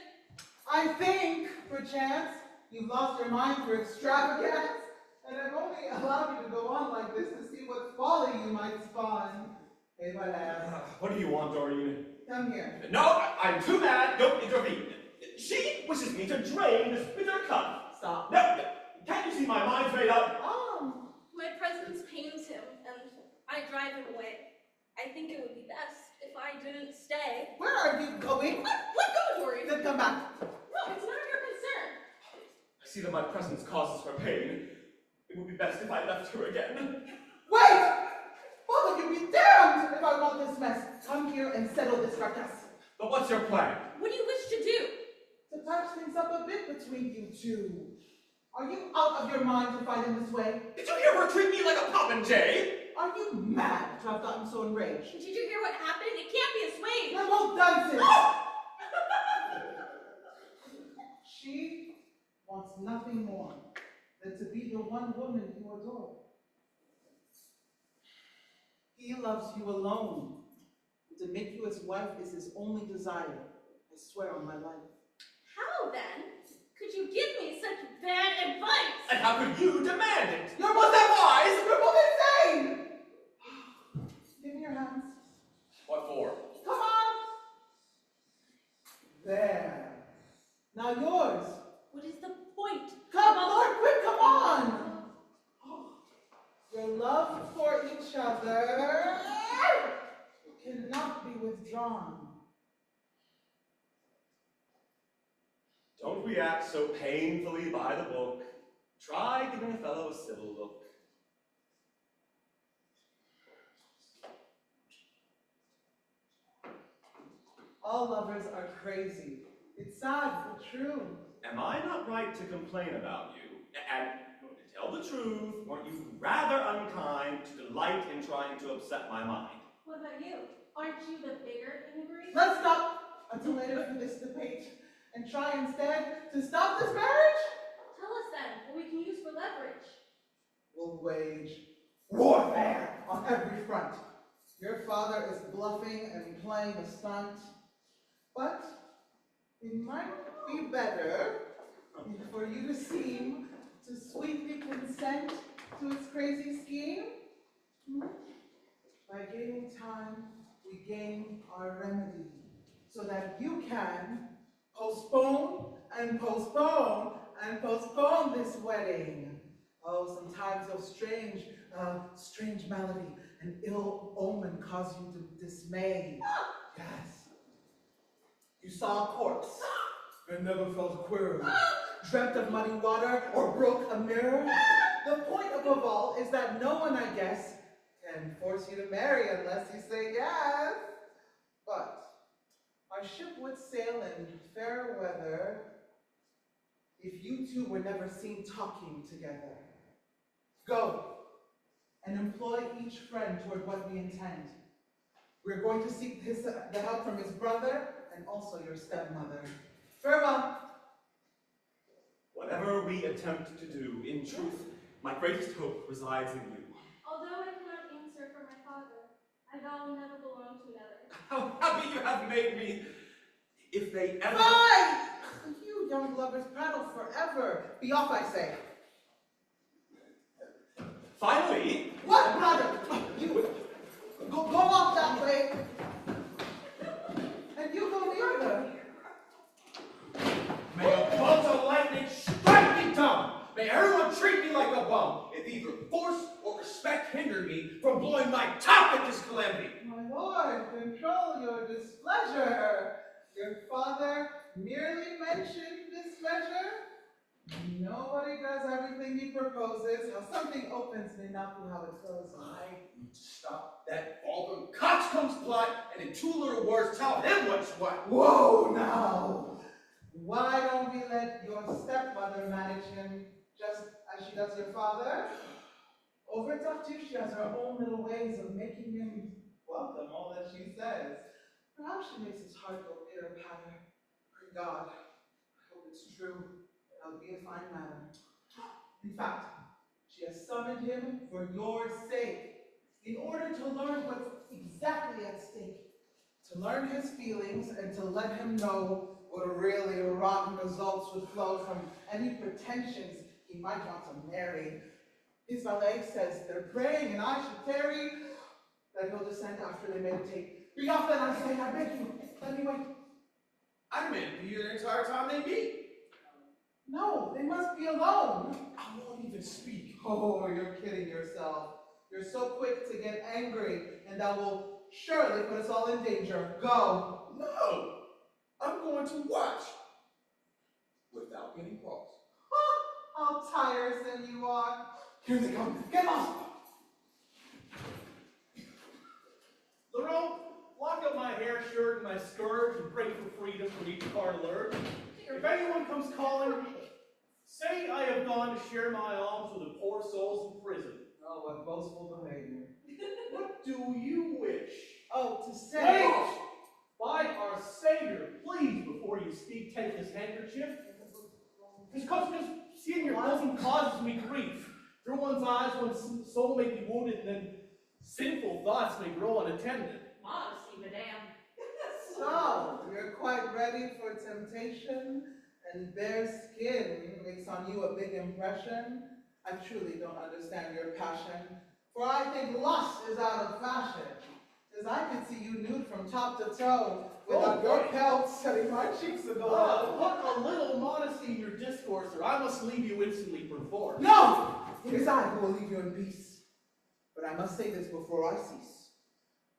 I think, perchance, you've lost your mind for extravagance, and I've only allowed you to go on like this to see what folly you might spawn. Hey, my lad, What do you want, Doreen? come here. No, I'm too mad. Don't intervene. She wishes me to drain this bitter cup. Stop. No, can't you see my mind's made up? My presence pains him, and I drive him away. I think it would be best if I didn't stay. Where are you going? Let go, Dory. Then come back. No, it's none of your concern. I see that my presence causes her pain. It would be best if I left her again. Wait! Both of you be damned if I want this mess. Come here and settle this ruckus. But what's your plan? What do you wish to do? To patch things up a bit between you two. Are you out of your mind to fight in this way? Did you hear her treat me like a popinjay? Are you mad to have gotten so enraged? Did you hear what happened? It can't be assuaged. I won't dance it! She wants nothing more than to be the one woman you adore. He loves you alone. To make you his wife is his only desire. I swear on my life. How then could you give me such bad advice? And how could you demand it? You're Was both that wise? You're both insane! Give me your hands. What for? Come on! There. Now yours. What is the point? Come, Lord, quick, come on! Your love for each other cannot be withdrawn. Don't react so painfully by the book. Try giving a fellow a civil look. All lovers are crazy. It's sad, but true. Am I not right to complain about you? And to tell the truth, weren't you rather unkind to delight in trying to upset my mind? What about you? Aren't you the bigger ingrate? Let's stop until later for this debate and try instead to stop this marriage. Tell us then what we can use for leverage. We'll wage warfare on every front. Your father is bluffing and playing a stunt, but it might be better for you to seem to sweetly consent to its crazy scheme. By gaining time, we gain our remedy, so that you can postpone and postpone and postpone this wedding. Oh, sometimes those strange malady and ill omen cause you to dismay. Yes. You saw a corpse and never felt a quiver. Dreamt of muddy water or broke a mirror. The point above all is that no one, I guess, can force you to marry unless you say yes. But our ship would sail in fair weather if you two were never seen talking together. Go and employ each friend toward what we intend. We're going to seek the help from his brother and also your stepmother. Farewell. Whatever we attempt to do, in truth, my greatest hope resides in you. Although I cannot answer for my father, I vow we never belong to another. How happy you have made me! If they ever... Fine! You young lovers prattle forever. Be off, I say. Finally... What, brother? You go off that way. And you go the other. May a bolt of lightning strike me dumb! May everyone treat me like a bum, if either force or respect hinder me from blowing my top at this calamity! My lord, control your displeasure. Your father merely mentioned this measure. Nobody does everything he proposes. How something opens may not be how it closes. I need to stop that vulgar coxcomb's plot, and in two little words tell him what's what. Whoa, now! Why don't we let your stepmother manage him just as she does your father? Over at Tartuffe, she has her own little ways of making him welcome all that she says. Perhaps she makes his heart go pitter-patter. Pray God, I hope it's true. That'll be a fine matter. In fact, she has summoned him for your sake, in order to learn what's exactly at stake. To learn his feelings and to let him know what really rotten results would flow from any pretensions he might want to marry. His valet says they're praying and I should tarry, that he'll descend after they meditate. Be off then, I say, I beg you. Let me wait. I demand to be here the entire time they meet. No, they must be alone. I won't even speak. Oh, you're kidding yourself. You're so quick to get angry, and that will surely put us all in danger. Go. No, I'm going to watch without getting cross. How tiresome you are. Here they come. Get lost. Lerone, lock up my hair shirt and my skirt and pray for freedom from each part alert. If anyone comes calling, say I have gone to share my alms with the poor souls in prison. Oh, what boastful behavior. What do you wish? Oh, to say. Wait! By our Savior, please, before you speak, take this handkerchief. Because just seeing your bosom causes me grief. Through one's eyes, one's soul may be wounded, and then sinful thoughts may grow unattended. Modesty, madame. So, you're quite ready for temptation, and bare skin makes on you a big impression. I truly don't understand your passion, for I think lust is out of fashion. As I can see you nude from top to toe, without your pelt setting my cheeks aglow. Put a little modesty in your discourse, or I must leave you instantly perforce. No! It is I who will leave you in peace. But I must say this before I cease.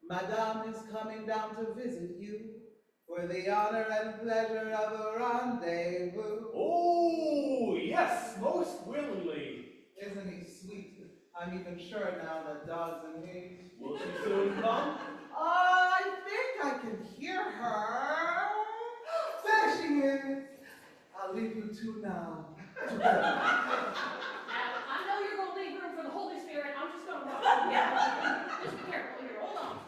Madame is coming down to visit you for the honor and pleasure of a rendezvous. Oh, yes, most willingly. Isn't he sweet? I'm even sure now that dogs and me. Will she soon come? I think I can hear her. There she is. I'll leave you two now. I know you're going to leave room for the Holy Spirit. I'm just going to walk. Yeah. Just be careful here. Hold on.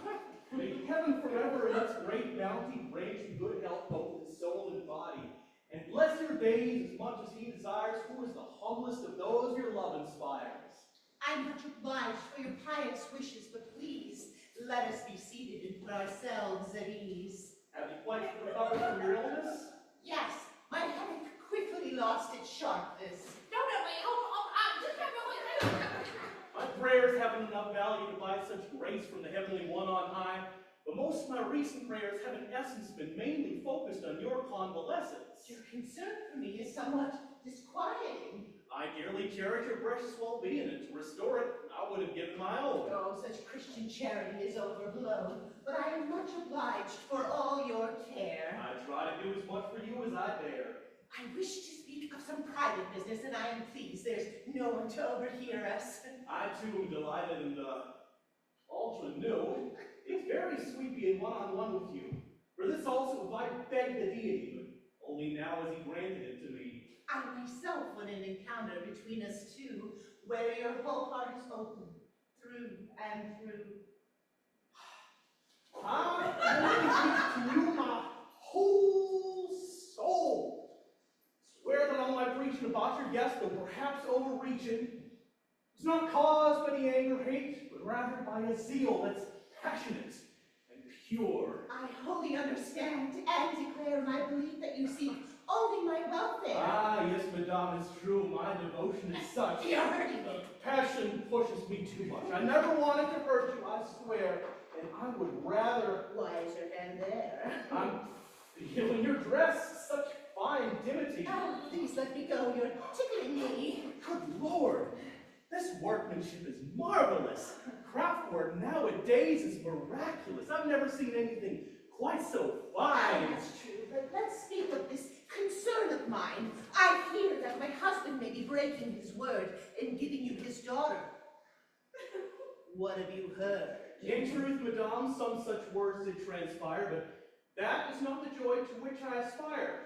May heaven forever in its great bounty grant you good health both in soul and body, and bless your days as much as he desires, who is the humblest of those your love inspires. I I'm much obliged for your pious wishes, but please, let us be seated and put ourselves at ease. Have you quite recovered from your illness? Yes, my headache quickly lost its sharpness. No, wait, hold on, just My prayers haven't enough value to buy such grace from the Heavenly One on high, but most of my recent prayers have in essence been mainly focused on your convalescence. Your concern for me is somewhat disquieting. I dearly cherish your precious well-being, and to restore it, I would have given my own. Oh, such Christian charity is overblown, but I am much obliged for all your care. I try to do as much for you as I dare. I wish to speak of some private business, and I am pleased there's no one to overhear us. I too am delighted and ultra new. It's very sweet being one-on-one with you. For this also have I begged the deity, but only now has he granted it to me. I myself want an encounter between us two, where your whole heart is open, through and through. I really give to you my whole soul. Swear that on my preaching about your guest, though perhaps overreaching, it's not caused by the anger or hate, but rather by a zeal that's passionate and pure. I wholly understand and declare my belief that you seek only my welfare. Ah, yes, madame, it's true. My devotion is such. You're hurting me. Passion pushes me too much. I never wanted to hurt you, I swear, and I would rather. Why is your hand there? I'm feeling your dress, such fine dignity. Oh, please let me go. You're tickling me. Good Lord, this workmanship is marvelous. Craft work nowadays is miraculous. I've never seen anything quite so fine. That's true, but let's speak of this concern of mine. I hear that my husband may be breaking his word in giving you his daughter. What have you heard? In truth, madame, some such words did transpire, but that is not the joy to which I aspire.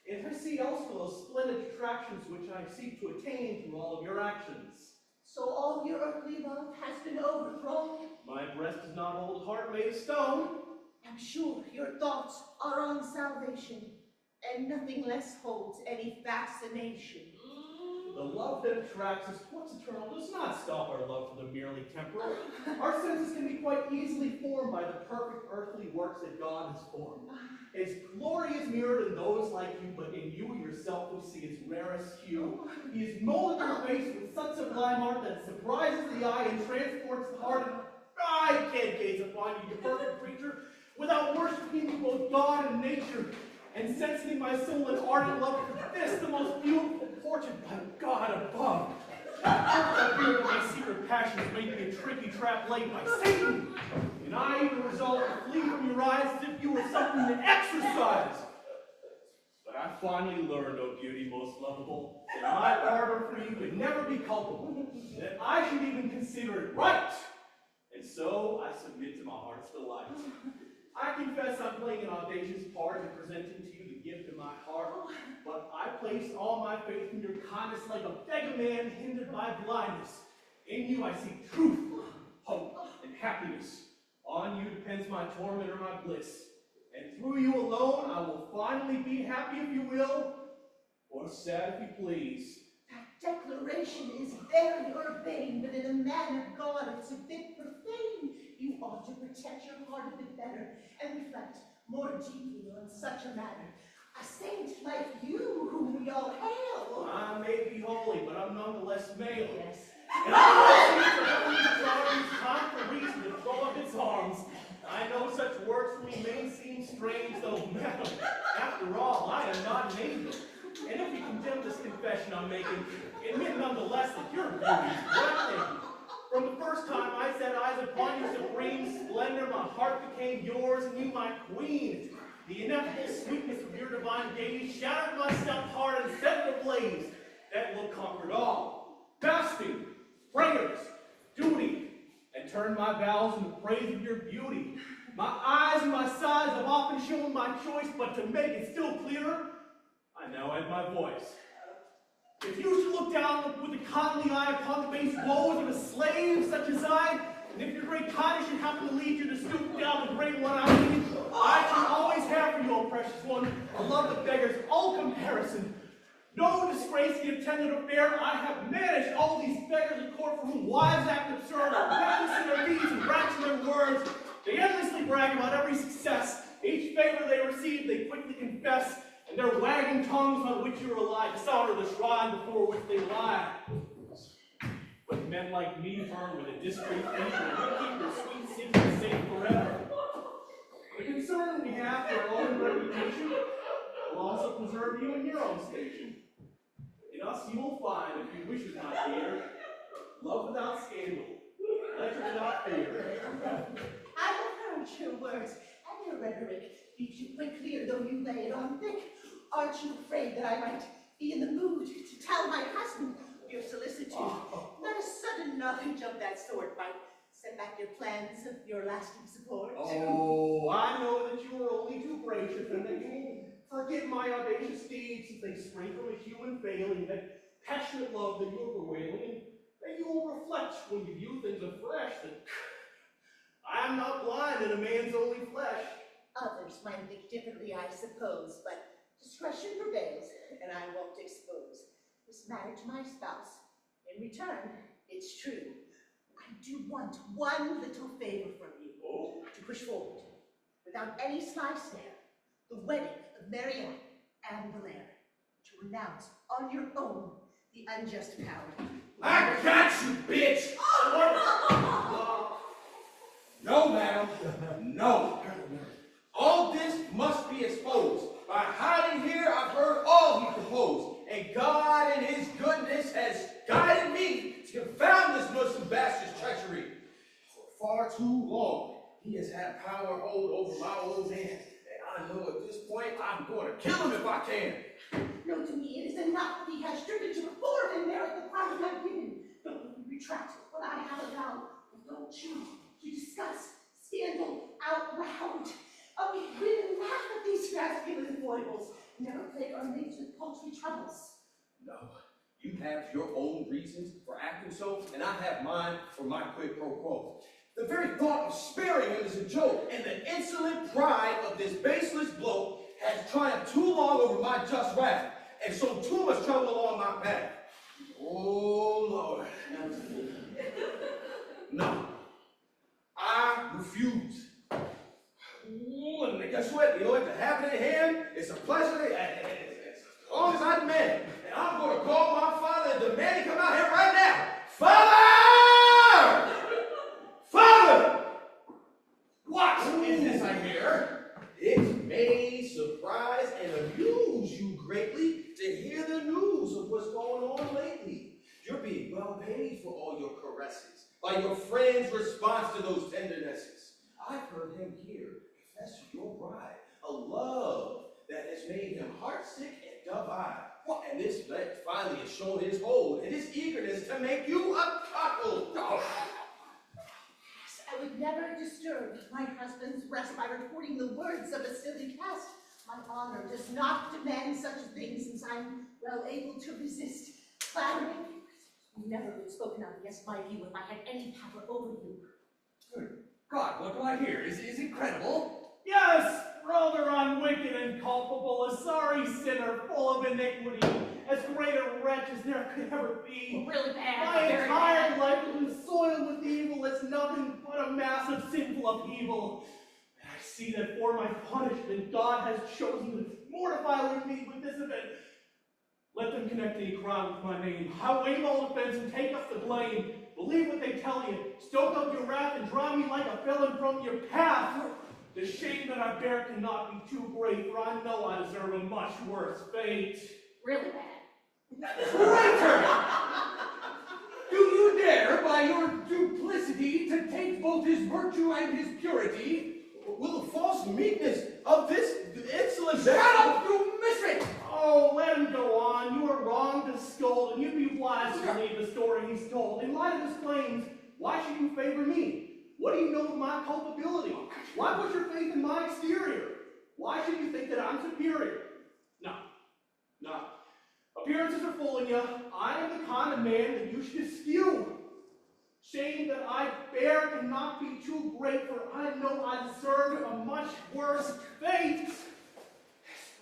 And I see elsewhere those splendid attractions which I seek to attain through all of your actions. So all your earthly love has been overthrown? My breast is not old heart made of stone. I'm sure your thoughts are on salvation, and nothing less holds any fascination. The love that attracts us, what's eternal, does not stop our love for the merely temporal. Our senses can be quite easily formed by the perfect earthly works that God has formed. His glory is mirrored in those like you, but in you yourself we see his rarest hue. He has molded your face with such sublime art that surprises the eye and transports the heart. And I can't gaze upon you, you perfect creature, without worshiping both God and nature, and sensing my soul in ardent love for this, the most beautiful portrait by God above. I fear that my secret passions may be a tricky trap laid by Satan, and I even resolve to flee from your eyes as if you were something to exercise. But I finally learned, O beauty most lovable, that my ardor for you could never be culpable, that I should even consider it right. And so I submit to my heart's delight. I confess I'm playing an audacious part in presenting to you the gift of my heart, but I place all my faith in your kindness like a beggar man hindered by blindness. In you I seek truth, hope, and happiness. On you depends my torment or my bliss. And through you alone I will finally be happy if you will, or sad if you please. That declaration is very urbane, but in a man of God it's a bit profane. You ought to protect your heart a bit better and reflect more deeply on such a matter. A saint like you, whom we all hail. I may be holy, but I'm nonetheless male. Yes. And I it's time for reason to throw up its arms. I know such words for me may seem strange, though, madam, after all, I am not an angel. And if you condemn this confession I'm making, admit nonetheless that your beauty is breathtaking. From the first time I set eyes upon your supreme splendor, my heart became yours and you my queen. The ineffable sweetness of your divine gaze shattered my stout heart and set it ablaze. That look conquered all. Fasting, prayers, duty, and turned my vows into praise of your beauty. My eyes and my sighs have often shown my choice, but to make it still clearer, I now add my voice. If you should look down with a kindly eye upon the base woes of a slave such as I, and if your great kindness should happen to lead you to stoop down the great one I need, I shall always have for you, O precious one, a love that beggars all comparison. No disgrace the intended affair. I have managed all these beggars in court for whom wives act absurd, are reckless in their deeds and rash in their words. They endlessly brag about every success. Each favor they receive, they quickly confess, and their wagging tongues on which you rely dishonor the shrine before which they lie. But men like me burn with a discreet nature, and we keep their sweet sins safe forever. The concern we have for our own reputation will also preserve you in your own station. In us you will find, if you wish it not fear, love without scandal, pleasure without fear. I have heard your words, and your rhetoric leaves you quite clear, though you lay it on thick. Aren't you afraid that I might be in the mood to tell my husband of your solicitude? That a sudden knowledge of that sort might set back your plans of your lasting support. Oh, I know that you are only too gracious, and that you will forgive my audacious deeds if they spring from a human failing, that passionate love that you are bewailing, and that you will reflect when you view things afresh that I am not blind in a man's only flesh. Others might think differently, I suppose, but discretion prevails, and I won't expose this matter to my spouse. In return, it's true, I do want one little favor from you. To push forward, without any sly snare, the wedding of Marianne and Valère, to renounce on your own the unjust power. I got you, bitch! No, madam, no. All this must be exposed. By hiding here, I've heard all he proposed, and God in his goodness has guided me to confound this nursing bastard's treachery. For far too long, he has had power hold over my old man, and I know at this point I'm going to kill him if I can. No, to me it is enough that he has striven to reform and merit the pardon I've given. Don't let me retract what I have allowed, and don't choose to discuss scandal out loud. Oh, we really laugh at these masculine foibles, never plague our mates with paltry troubles. No, you have your own reasons for acting so, and I have mine for my quid pro quo. The very thought of sparing him is a joke, and the insolent pride of this baseless bloke has triumphed too long over my just wrath, and so too much trouble along my path. Oh, Lord. No, I refuse. Ooh, and guess what? You know what? To have it in hand, it's a pleasure. As long as I demand. And I'm going to call my father and demand he come out here right now. Father! Father! What is this I hear? It may surprise and amuse you greatly to hear the news of what's going on lately. You're being well paid for all your caresses, by your friend's response to those tendernesses. I've heard him here confess to your bride a love that has made him heartsick and dove-eyed. And this man finally has shown his hold and his eagerness to make you a cuckold. Oh. I would never disturb my husband's rest by reporting the words of a silly cast. My honor does not demand such a thing, since I'm well able to resist flattery. Never been spoken of against my view if I had any power over you. Good God, what do I hear? Is it credible? Yes, rather unwicked and culpable, a sorry sinner full of iniquity, as great a wretch as there could ever be. Really bad. My Very entire bad. life has been soiled with evil. It's nothing but a mass of sinful upheaval. And I see that for my punishment, God has chosen to mortify me with this event. Let them connect any crime with my name. I waive all offense and take up the blame. Believe what they tell you. Stoke up your wrath and drive me like a felon from your path. The shame that I bear cannot be too great, for I know I deserve a much worse fate. Really bad. Traitor! Do you dare, by your duplicity, to take both his virtue and his purity? Will the false meekness of this insolent Shut up, you misfit! Oh, let him go on. You are wrong to scold, and you'd be wise to believe the story he's told. In light of his claims, why should you favor me? What do you know of my culpability? Why put your faith in my exterior? Why should you think that I'm superior? No. Appearances are fooling you. I am the kind of man that you should eschew. Shame that I bear cannot be too great, for I know I deserve a much worse fate.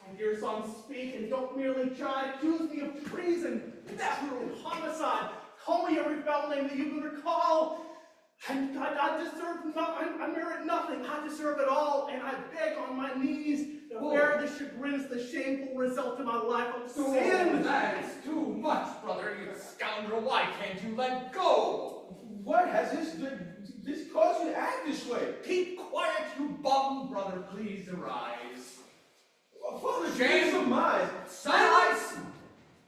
My dear son, speak and don't merely try to accuse me of treason, theft, and homicide. Call me every foul name that you can recall. I deserve nothing. I merit nothing. I deserve it all, and I beg on my knees to bear the chagrins, the shameful result of my life of sin. That's too much, brother, you scoundrel. Why can't you let go? What has this caused you to act this way? Keep quiet, you bum, brother. Please arise. Father, Shame. change of mind. Silence!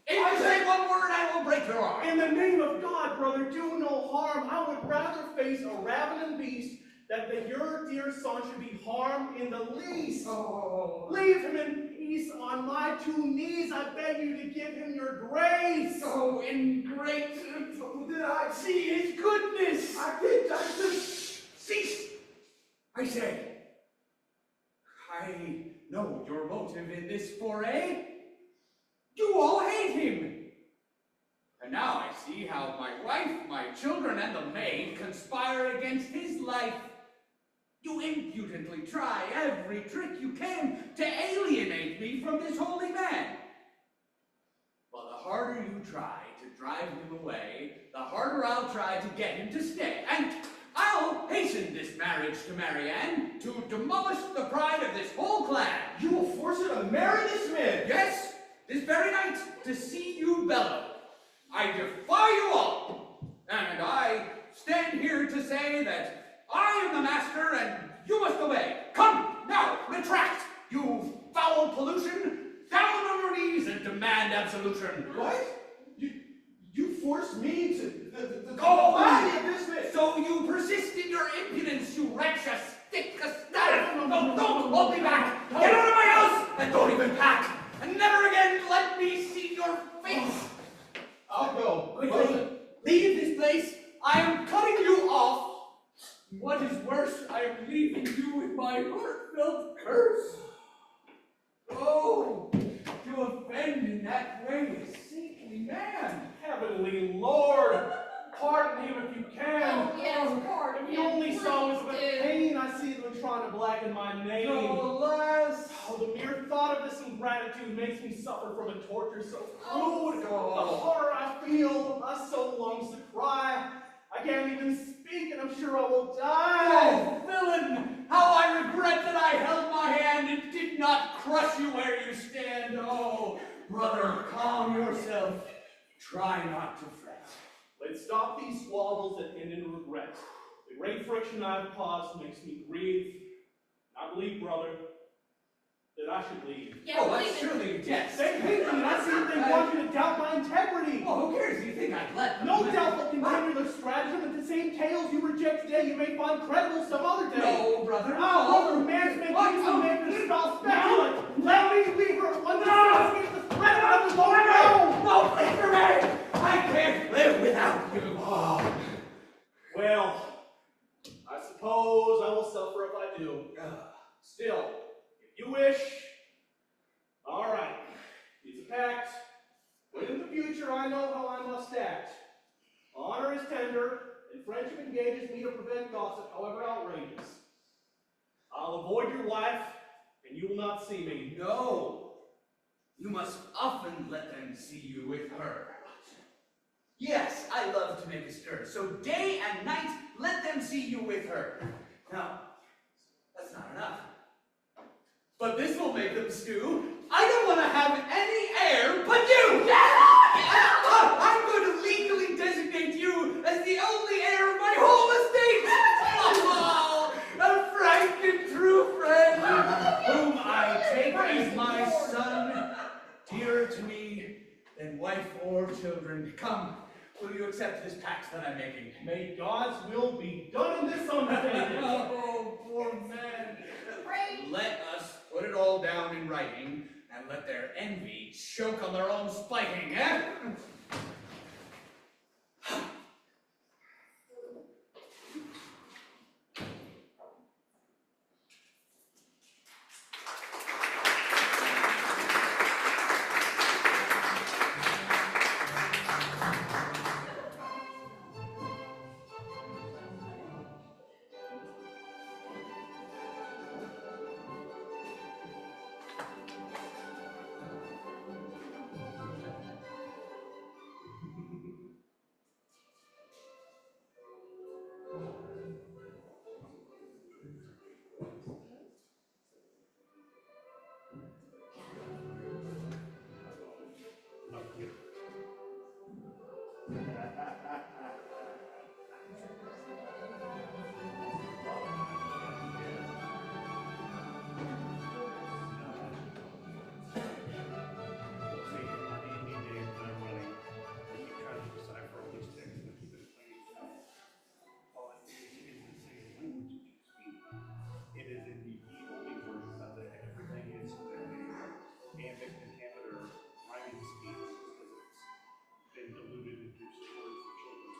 If you say one word, I will break your arm. In the name of God, brother, do no harm. I would rather face a ravening beast than that your dear son should be harmed in the least. Oh. Leave him in peace. On my 2 knees, I beg you to give him your grace. So ingrateful did I see his goodness. I just Cease, I say. I know your motive in this foray. You all hate him. And now I see how my wife, my children, and the maid conspire against his life. You impudently try every trick you can to alienate me from this holy man. But the harder you try to drive him away, the harder I'll try to get him to stay. And I'll hasten this marriage to Marianne to demolish the pride of this whole clan. You will force her to marry this man? Yes, this very night, to see you bellow. I defy you all, and I stand here to say that I am the master and you must obey. Come, now, retract, you foul pollution, down on your knees and demand absolution. What? You forced me to Go away! this man. So you persist in your impudence, you wretch, a stick, a staff. No, don't hold me back. Get out of my house and don't even pack. And never again let me see your face. I'll go. Quickly, leave this place. I am cutting you off. What is worse, I am leaving you with my heartfelt curse. Oh, to offend in that way a saintly man. Heavenly Lord, pardon him if you can. Oh, yes, pardon The him. only solace of the Please do. pain I see them trying to blacken my name. Oh, alas. Oh, the mere thought of this ingratitude makes me suffer from a torture so Oh, crude. God. The horror I feel, my soul longs to cry. I can't even speak, and I'm sure I will die. Oh, villain! How I regret that I held my hand and did not crush you where you stand. Oh, brother, calm yourself. Try not to fret. Let's stop these squabbles that end in regret. The great friction I've caused makes me grieve. I believe, brother, that I should leave. Yeah, Oh, believe that's it. surely a jest. They hate me, and I see that they want you to doubt my integrity. Well, who cares? You think I'd let them? No doubt they'll continue their stratagem, and the same tales you reject today you may find credible some other day. No, brother. Oh, brother, man's make What? use of man to spell speculate. Let me leave her once the threat of the Lord. No, please remain! I can't live without you. Oh. Well, I suppose I will suffer if I do. Still, if you wish, all right, it's a pact. But in the future, I know how I must act. Honor is tender, and friendship engages me to prevent gossip, however outrageous. I'll avoid your wife, and you will not see me. No, you must often let them see you with her. Yes, I love to make a stir, so day and night, let them see you with her. Now, that's not enough. But this will make them stew. I don't want to have any heir but you! I'm going to legally designate you as the only heir of my whole estate! Oh, a frank and true friend, whom I take as my son, dearer to me than wife or children. Come, will you accept this pact that I'm making? May God's will be done in this undertaking. Oh, poor man. Pray. Let us put it all down in writing and let their envy choke on their own spiting, eh? It is indeed the only version of the everything is iambic pentameter rhyming scheme because it's been diluted into storage for children's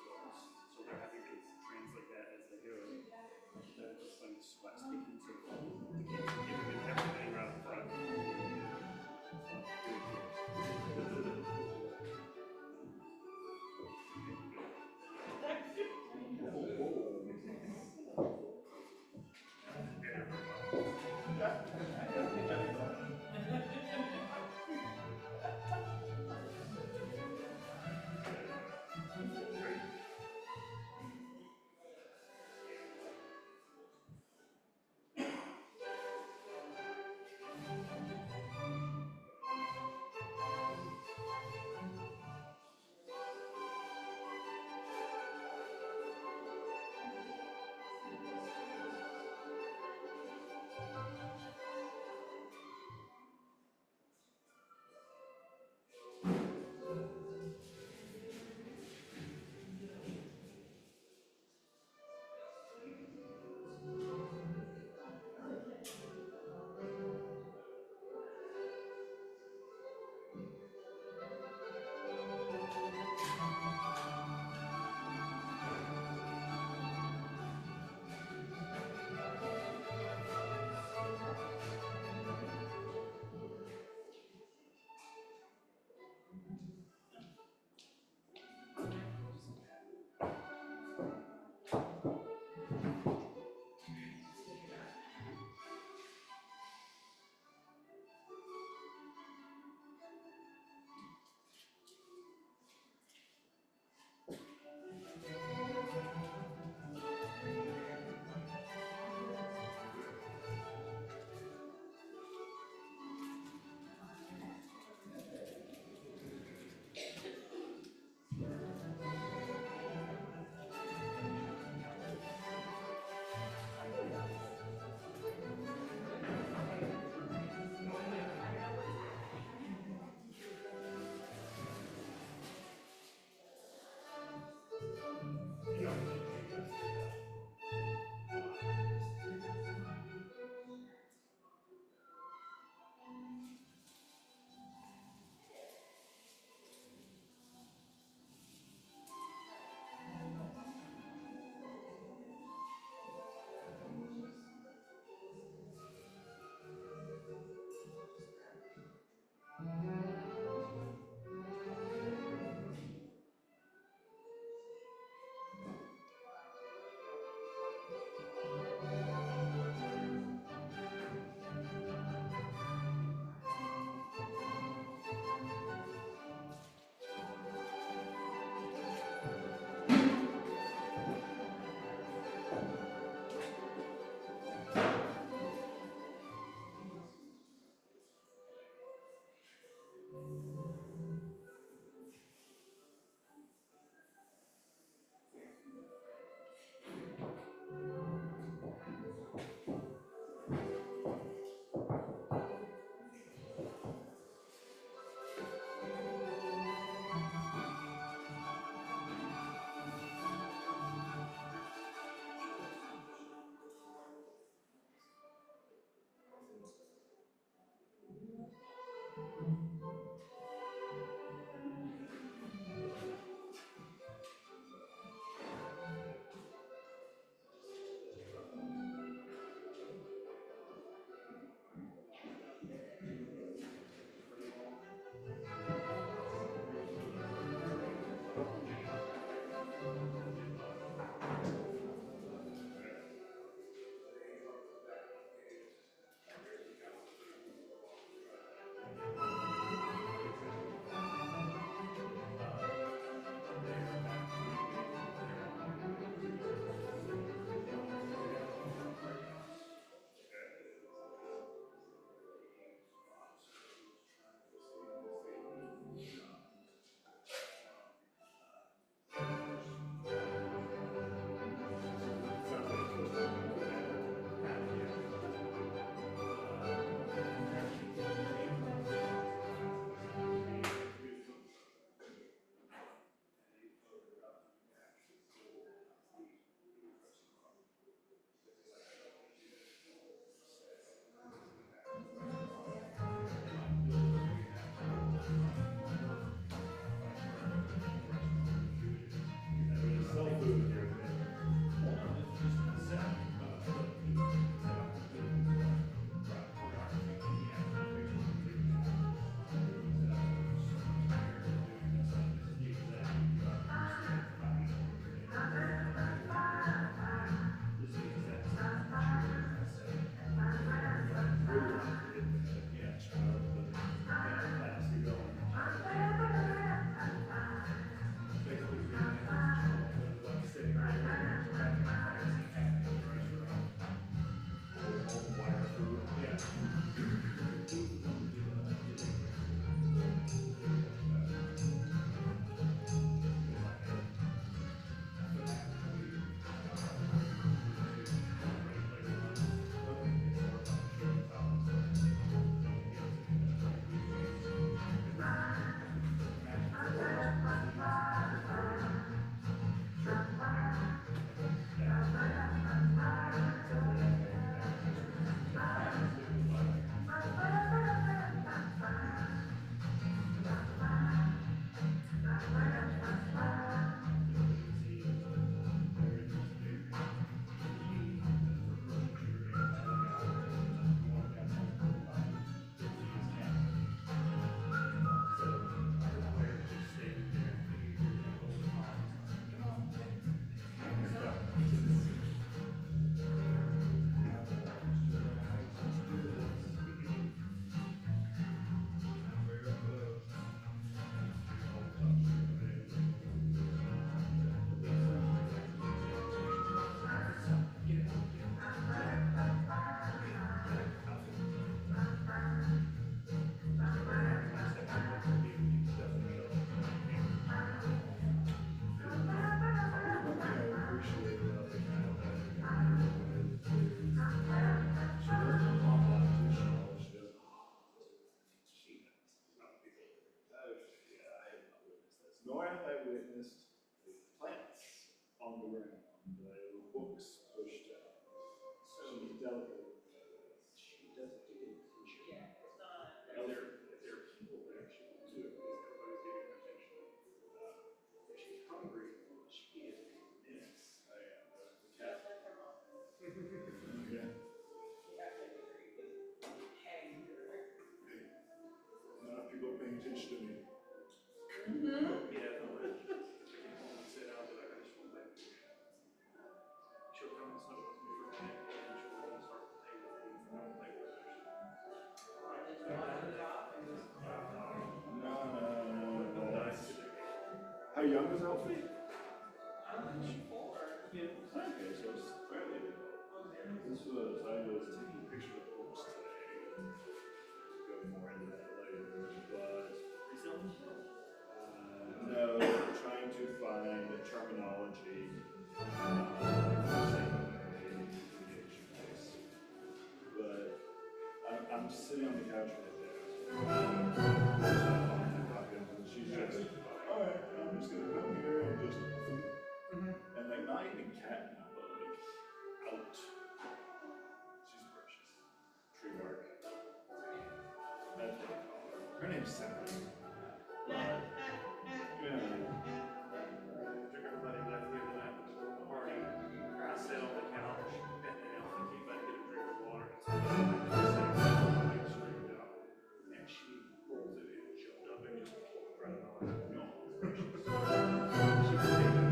witnessed plants on the ground, books pushed out. So she's delicate. She does it to get attention. Yeah, it's not. And there are people there she will do it because everybody's giving her attention. If she's hungry, she is a menace. I am. The cat. Yeah. Not enough people paying attention to me. Yeah, no, but sit down, but I just won't let you. She'll come and snuggle with me for a minute, and then she'll start playing with me. I don't play with her. No. How young is Alfie? She's 4. Yeah. Okay, so it's fairly big. I was taking pictures of books today. Go more into that later, but no, trying to find the terminology but I'm sitting on the couch right there. And she's just, all right, I'm just gonna come here and just, and like not even cat now, but like out. She's precious. Tree bark. That's what I call her. Her name's Sarah. But, yeah. Took everybody left here to that party. I sat on the couch and Alfie came back to get a drink of water. And she rolled it in, jumped up and just pulled it right on. No, precious. She was taking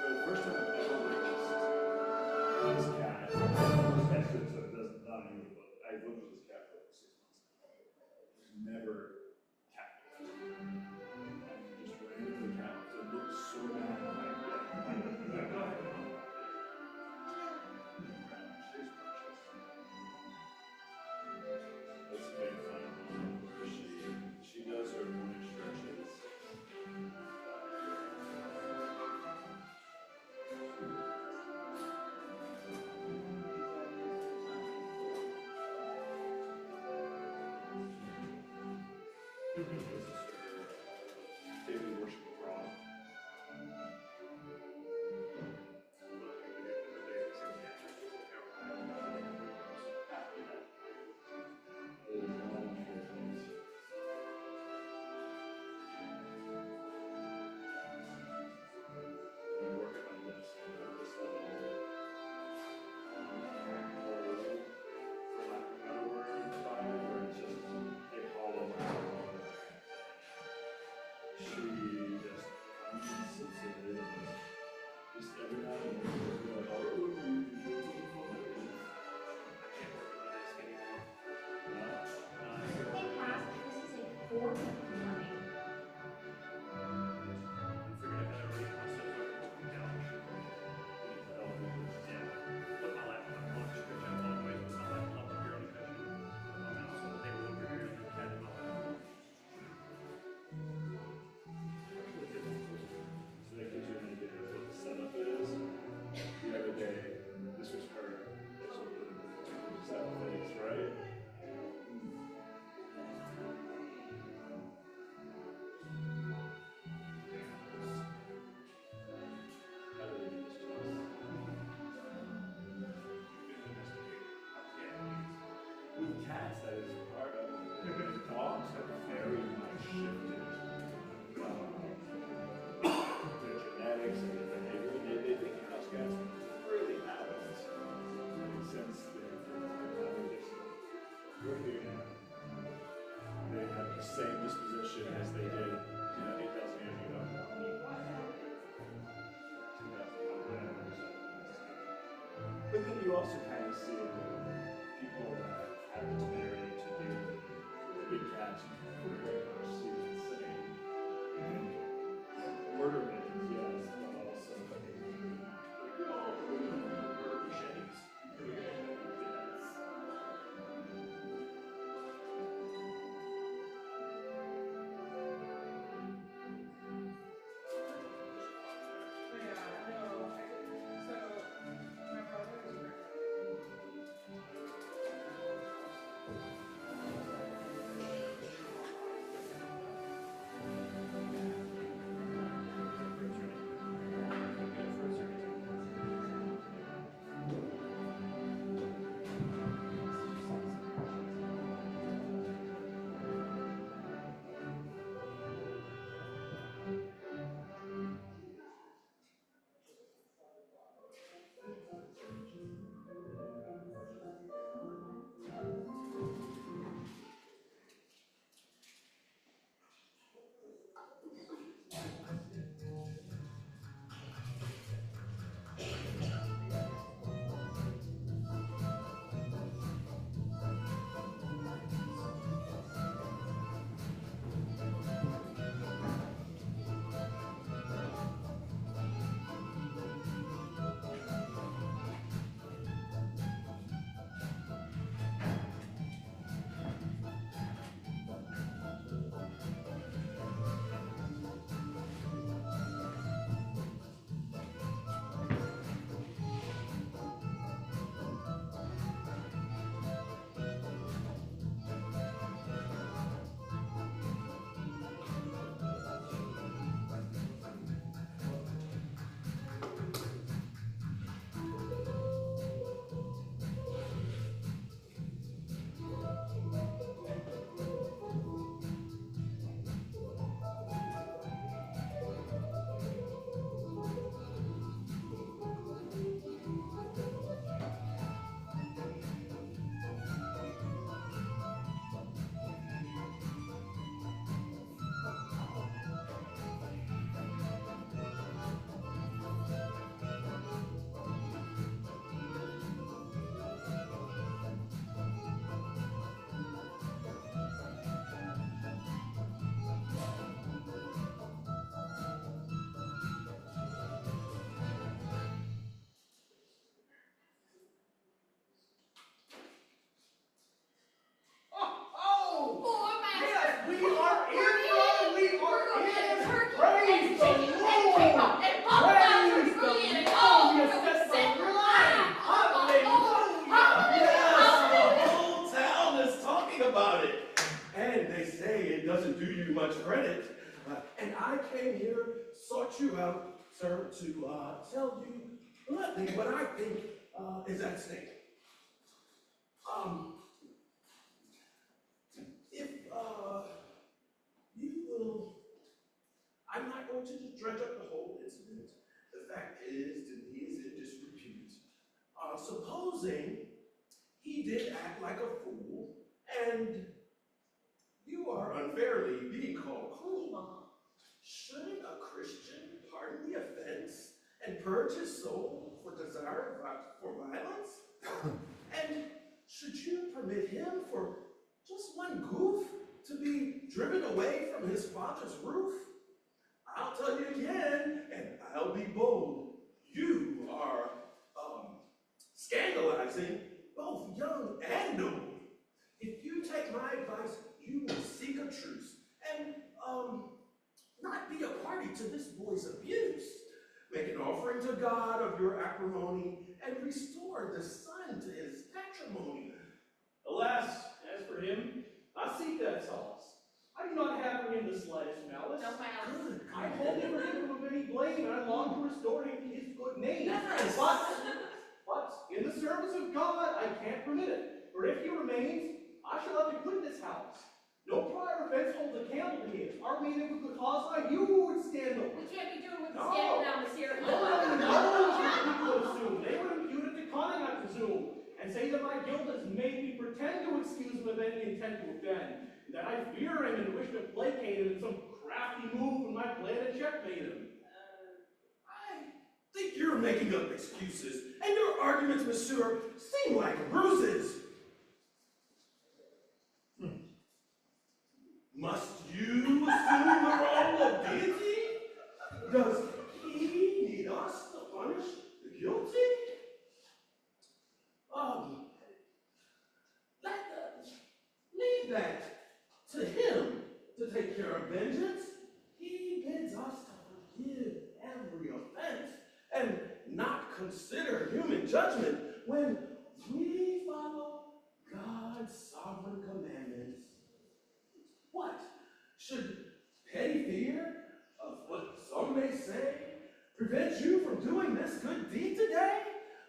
for the first time I've ever witnessed this cat. Tested so it doesn't not you, but I lived with this cat for like 6 months. There's never cat. Just randomly cat. It looks so bad. She's precious. That's a big fun. She does her morning stretches. This is her daily worship of Ra. Cats, that is part of it. Dogs have very much shifted their genetics and their behavior. They think house cats really haven't since they're having this. We're here now. They have the same disposition as they did 8,000 years ago. 2,000 years ago. But then you also kind of see people that have the temerity to do the big cats and very much seem insane. Murder victims, yes, but also murder machetes. Yeah, no, so my brother is And they say it doesn't do you much credit. And I came here, sought you out, sir, to tell you bluntly what I think is at stake. If you will, I'm not going to just dredge up the whole incident. The fact is that he is in disrepute. Supposing he did act like a fool, and you are unfairly being called cruel, shouldn't a Christian pardon the offense and purge his soul for desire for violence? And should you permit him for just one goof to be driven away from his father's roof? I'll tell you again, and I'll be bold. You are scandalizing both young and old. If you take my advice, you will seek a truce and not be a party to this boy's abuse. Make an offering to God of your acrimony and restore the son to his patrimony. Alas, as for him, I seek that solace. I do not have for him the slightest malice. No malice. Good. I wholly forgive him of any blame, and I long to restore him his good name. Yes. But in the service of God, I can't permit it. For if he remains, I shall have to quit this house. No prior offense holds a candle to him. Our meeting would cause a huge scandal. We can't be doing with the scandal now, monsieur. Nobody knows what people would assume. They would impute it to cunning, I presume, and say that my guilt has made me pretend to excuse him of any intent to offend, that I fear him and wish to placate him in some crafty move when my plan had checkmate him. I think you're making up excuses, and your arguments, monsieur, seem like ruses. Must you assume the role of deity? Does he need us to punish the guilty? Leave that to him to take care of vengeance. He bids us to forgive every offense and not consider human judgment when we follow God's sovereign commandments. What? Should petty fear of what some may say prevent you from doing this good deed today?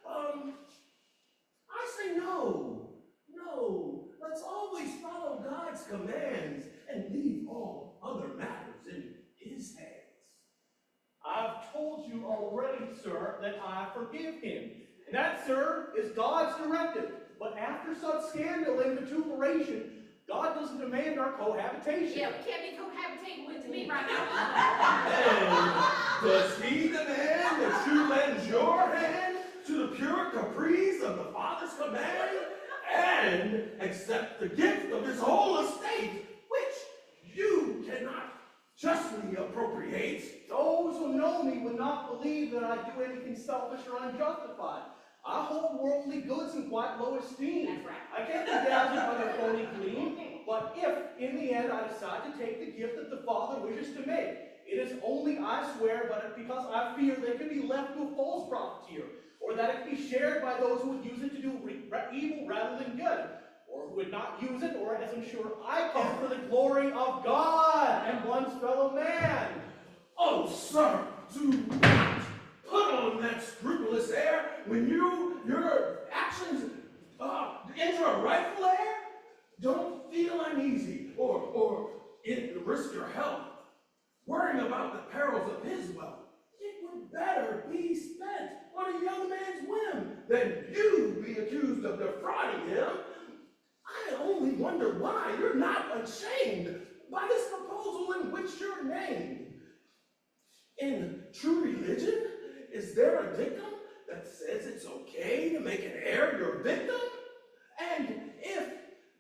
I say no. No. Let's always follow God's commands and leave all other matters in his hands. I've told you already, sir, that I forgive him. And that, sir, is God's directive. But after such scandal and vituperation, God doesn't demand our cohabitation. Yeah, we can't be cohabitating with me right now. And does he demand that you lend your hand to the pure caprice of the Father's command and accept the gift of his whole estate, which you cannot justly appropriate? Those who know me would not believe that I do anything selfish or unjustified. I hold worldly goods in quite low esteem. That's right. I can't be dazzled by their phony gleam, but if, in the end, I decide to take the gift that the Father wishes to make, it is only, I swear, but because I fear they could be left to a false profiteer, or that it could be shared by those who would use it to do evil rather than good, or who would not use it, or as I'm sure I can, for the glory of God and one's fellow man. Oh, sir, do not put on that scrupulous air when your actions enter a rightful air. Don't feel uneasy or risk your health, worrying about the perils of his wealth. It would better be spent on a young man's whim than you be accused of defrauding him. I only wonder why you're not ashamed by this proposal in which you're named. In true religion, is there a dictum that says it's okay to make an heir your victim? And if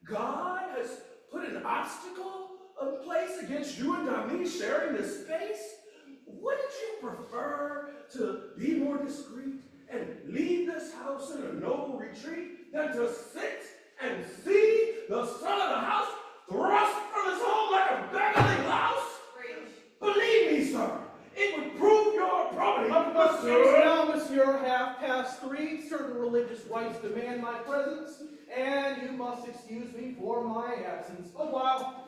God has put an obstacle in place against you and Dami sharing this space, wouldn't you prefer to be more discreet and leave this house in a noble retreat than to sit and see the son of the house thrust from his home like a beggarly louse? Believe me, sir, it would prove your probity, monsieur. Now, monsieur, 3:30, certain religious rites demand my presence, and you must excuse me for my absence. Oh, wow.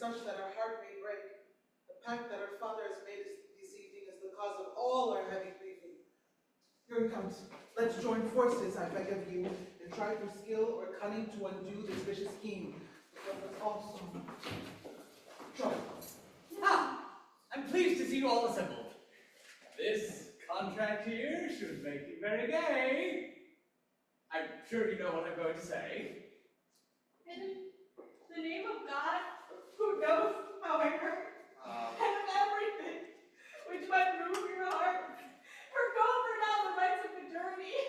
such that our heart may break. The pact that our father has made this evening is the cause of all our heavy grieving. Here he comes. Let's join forces, I beg of you, and try through skill or cunning to undo this vicious scheme. Because it's also trouble. Ah, I'm pleased to see you all assembled. This contract here should make you very gay. I'm sure you know what I'm going to say. In the name of God, who knows how I hurt, and of everything which might ruin your heart, forgo for now the rights of modernity,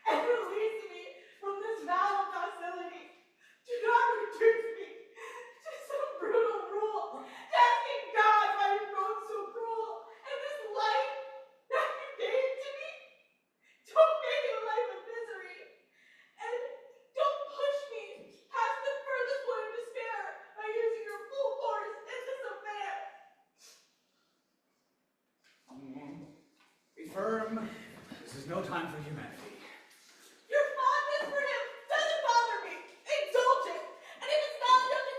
and release me from this vow of hostility. Do not reduce me to some brutal rule, asking God why you've grown so cruel, and this life that you gave to me. Don't make it a life of misery, and don't push me past the furthest point of despair by using your full force in this affair. Be firm. This is no time for humanity. Your fondness for him doesn't bother me. Indulge it. And if it's not enough to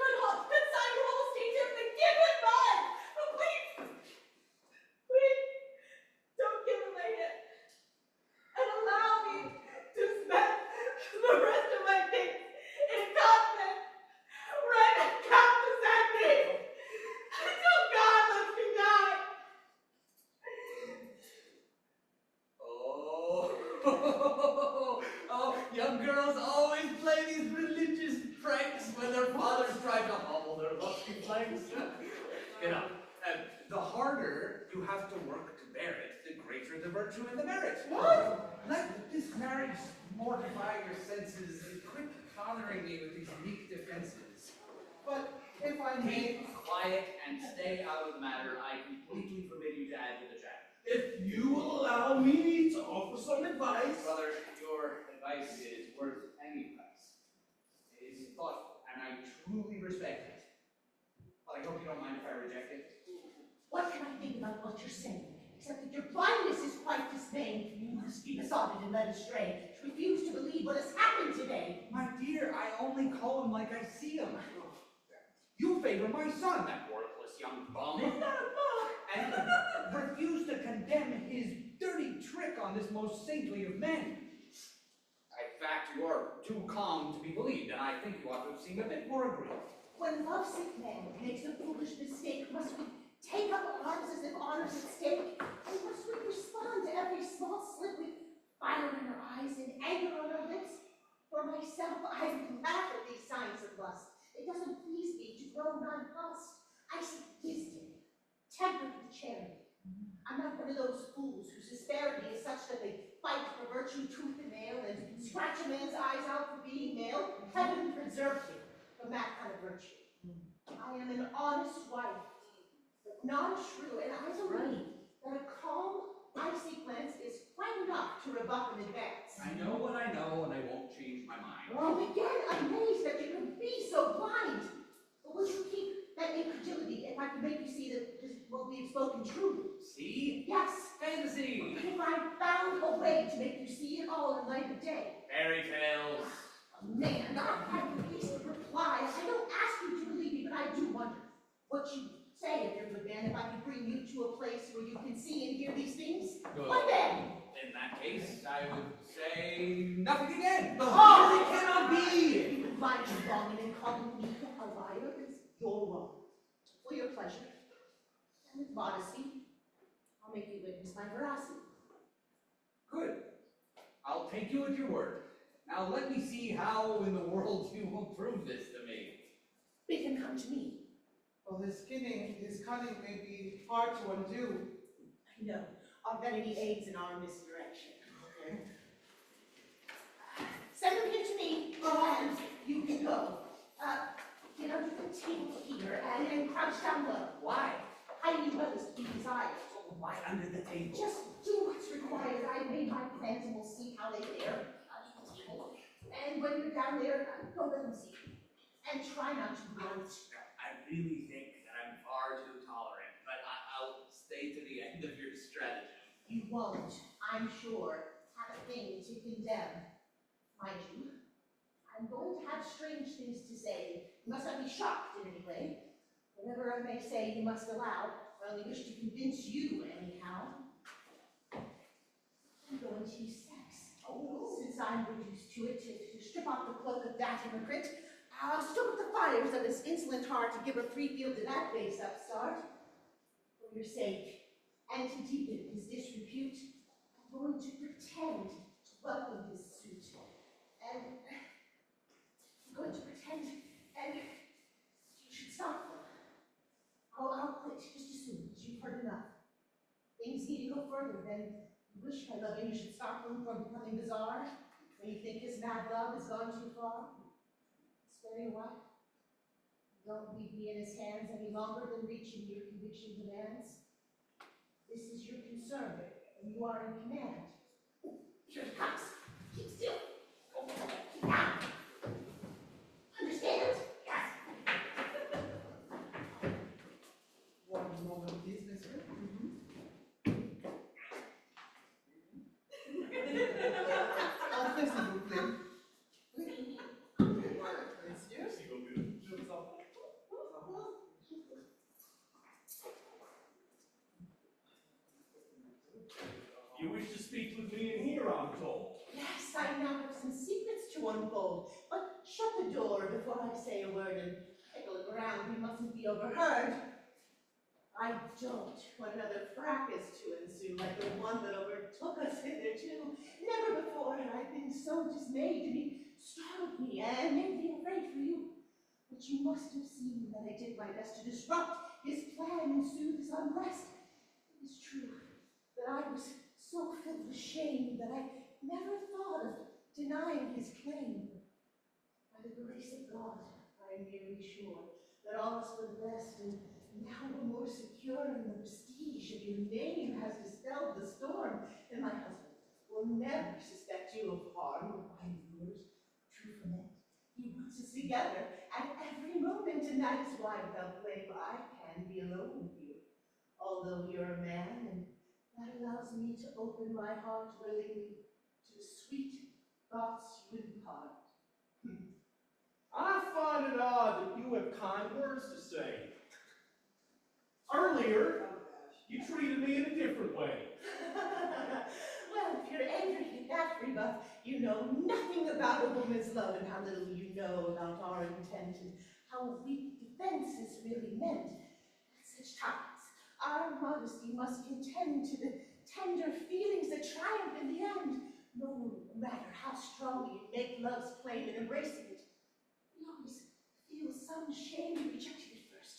consign your whole estate to him, then give him mine. But please, don't give him my hand. And allow me to spend the rest of my days in a convent where I can count the sad days until God lets me die. Oh, young girls always play these religious pranks when their fathers try to hobble their lusty flanks. You know, the harder you have to work to bear it, the greater the virtue and the merit. What? Let this marriage mortify your senses and quit bothering me with these weak defenses. But if I may... Keep quiet and stay out of the matter. I completely forbid you to add to the chat. If you will allow me to offer some advice. Brother, your advice is worth any price. It is thoughtful, and I truly respect it. But I hope you don't mind if I reject it. What can I think about what you're saying? Except that your blindness is quite dismaying. You must be besotted and led astray, to refuse to believe what has happened today. My dear, I only call him like I see him. You favor my son, that worthless young bum. It's not a book. And refuse to condemn his dirty trick on this most saintly of men. In fact, you are too calm to be believed, and I think you ought to have seemed a bit more agreeable. When lovesick man makes a foolish mistake, must we take up arms as if honor's at stake? And must we respond to every small slip with fire in our eyes and anger on our lips? For myself, I laugh at these signs of lust. It doesn't please me to grow nonplussed. I seek wisdom, tempered with charity. I'm not one of those fools whose disparity is such that they fight for virtue, truth, and nail, and scratch a man's eyes out for being male. Heaven preserve me from that kind of virtue. I am an honest wife, but not a shrew, and I believe that a calm, icy glance is quite enough to rebuff an advance. I know what I know, and I won't change my mind. And again, amazed that you can be so blind. But would you keep that incredulity if I could make you see that what we have spoken true? See? Yes. Fantasy. If I found a way to make you see it all in light of day. Fairy tales. Man, not have a piece of reply. I don't ask you to believe me, but I do wonder what you say if you're a good man, if I could bring you to a place where you can see and hear these things. Good. What then? In that case, I would say nothing again. Oh, it cannot be. If you would mind wrong and calling me a liar, is your wrong. For your pleasure, and with modesty, I'll make you witness my veracity. Good. I'll take you at your word. Now let me see how in the world you will prove this to me. Bid him come to me. Well, his cunning may be hard to undo. I know. Our vanity aids in our misdirection. Okay. Send him here to me, and you can go. Get under the table here and crouch down low. Why? Hiding well is to be desired. Why under the table? Just do what's required. I made my plans and we'll see how they fare under the table. And when you're down there, go let them see. And try not to grunt. I really think that I'm far too tolerant, but I'll stay to the end of your strategy. You won't, I'm sure, have a thing to condemn. Mind you, I'm going to have strange things to say. You must not be shocked in any way. Whatever I may say, you must allow. I only wish to convince you, anyhow. I'm going to use sex. Since I'm reduced to it, to strip off the cloak of that hypocrite, I'll stoke the fires of his insolent heart to give a free field to that base upstart. For your sake, and to deepen his disrepute, I'm going to pretend to welcome his suit. And I'm going to pretend, and you should stop them. I'll quit just as soon as you've heard enough. Things need to go further than you wish, my loving. You should stop him from becoming bizarre when you think his mad love has gone too far. Spare your wife. Don't leave me in his hands any longer than reaching your conviction demands. This is your concern, and you are in command. Here he comes. Keep still. Keep down. Understand? Yes. One moment, please, mister. S'il vous plaît. Messieurs. S'il vous plaît. Je vous en prie. You wish to speak with me in here, I'm told. Yes, I now have some secrets to unfold. But shut the door before I say a word and take a look around. We mustn't be overheard. I don't want another fracas to ensue like the one that overtook us hitherto. Never before had I been so dismayed to be startled me and made me afraid for you. But you must have seen that I did my best to disrupt his plan and soothe his unrest. It is true that I was so filled with shame that I never thought of denying his claim. By the grace of God, I am nearly sure that all is for the best, and now we're more secure, and the prestige of your name has dispelled the storm, and my husband will never suspect you of harm or by yours. True from it, he wants us together at every moment, and that is why, without blame, I can be alone with you. Although you're a man, and that allows me to open my heart willingly to the sweet thoughts you impart. I find it odd that you have kind words to say. Earlier, you treated me in a different way. Well, if you're angry at that rebuff, you know nothing about a woman's love and how little you know about our intent and how weak defense is really meant. At such times, our modesty must contend to the tender feelings that triumph in the end. No matter how strongly you make love's claim in embracing it, we always feel some shame in rejecting it first.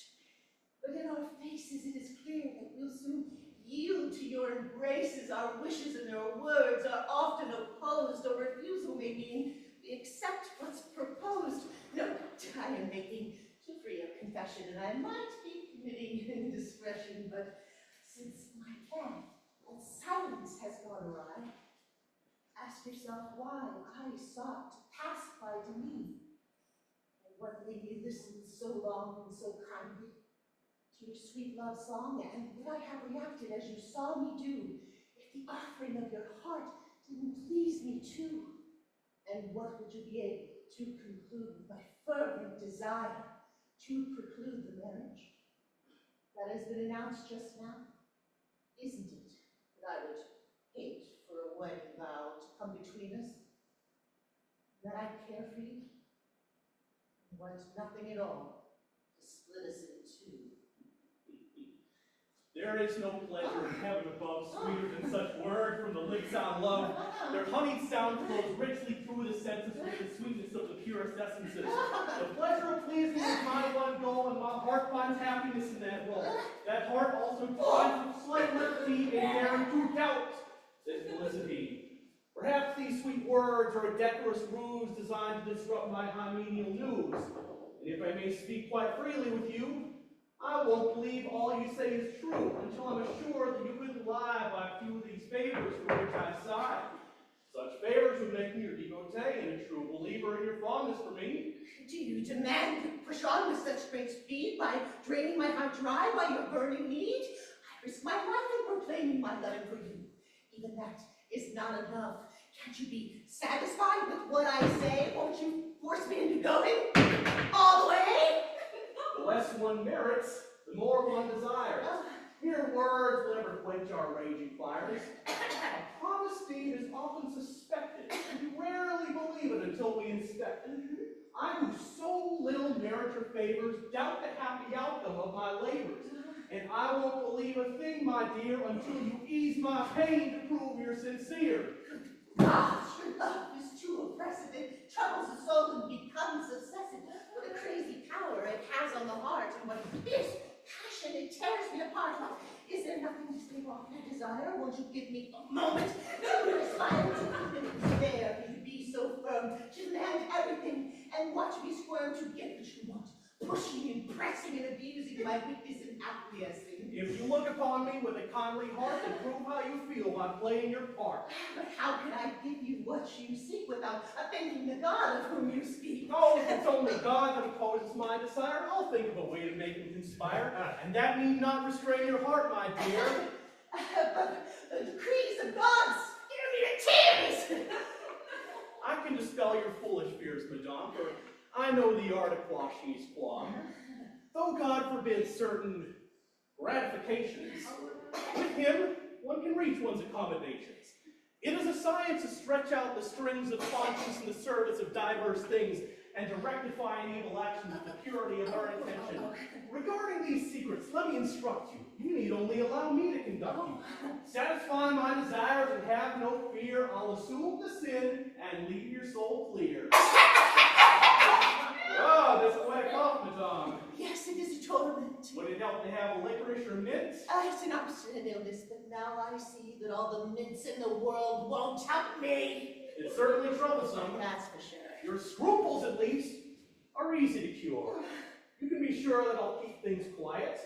But in our faces it is clear that we'll soon yield to your embraces. Our wishes and our words are often opposed, or refusal may mean we accept what's proposed. No doubt I am making too free a confession, and I might be committing indiscretion, but since my plan and silence has gone awry, ask yourself why I sought to pacify to me, and what made me listen so long and so kindly to your sweet love song, and would I have reacted as you saw me do if the offering of your heart didn't please me too? And what would you be able to conclude with my fervent desire to preclude the marriage that has been announced just now? Isn't it that I would hate for a wedding vow to come between us? That I care for you and want nothing at all to split us in two. There is no pleasure in heaven above sweeter than such word from the lips on love. Their honeyed sound flows richly through the senses with the sweetness of the purest essences. The pleasure of pleasing is my one goal, and my heart finds happiness in that role. That heart also finds with slight liberty in daring to doubt this felicity. Perhaps these sweet words are a decorous ruse designed to disrupt my hymeneal news. And if I may speak quite freely with you, I won't believe all you say is true until I'm assured that you wouldn't lie by a few of these favors for which I sigh. Such favors would make me your devotee and a true believer in your fondness for me. Do you demand to push on with such great speed by draining my heart dry by your burning need? I risk my life in proclaiming my love for you. Even that is not enough. Can't you be satisfied with what I say? Won't you force me into going all the way? The less one merits, the more one desires. Mere words will never quench our raging fires. A promised deed is often suspected, and we rarely believe it until we inspect it. I who so little merit your favors doubt the happy outcome of my labors. And I won't believe a thing, my dear, until you ease my pain to prove you're sincere. Gosh, your love is too oppressive. It troubles the soul and becomes obsessive. What a crazy power it has on the heart, and what fierce passion it tears me apart. Is there nothing to stave off your desire? Won't you give me a moment to smile to spare me to be so firm, to demand everything and watch me squirm to get what you want, pushing and pressing and abusing my weakness and acquiescing. If you look upon me with a kindly heart and prove how you feel by playing your part. But how can I give you what you seek without offending the God of whom you speak? Oh, if it's only God that opposes my desire, I'll think of a way to make him conspire. And that need not restrain your heart, my dear. But the decrees of God scare me to tears. I can dispel your foolish fears, madame, for I know the art of quashing his qualm. Though God forbids certain gratifications, with him one can reach one's accommodations. It is a science to stretch out the strings of conscience in the service of diverse things, and to rectify an evil action with the purity of our intention. Regarding these secrets, let me instruct you. You need only allow me to conduct you. Satisfy my desires and have no fear. I'll assume the sin and leave your soul clear. Ah, there's a wet cough, madame. Yes, it is a torment. Would it help to have a licorice or mint? It's an obstinate illness, but now I see that all the mints in the world won't help me. It's certainly troublesome. That's for sure. Your scruples, at least, are easy to cure. You can be sure that I'll keep things quiet.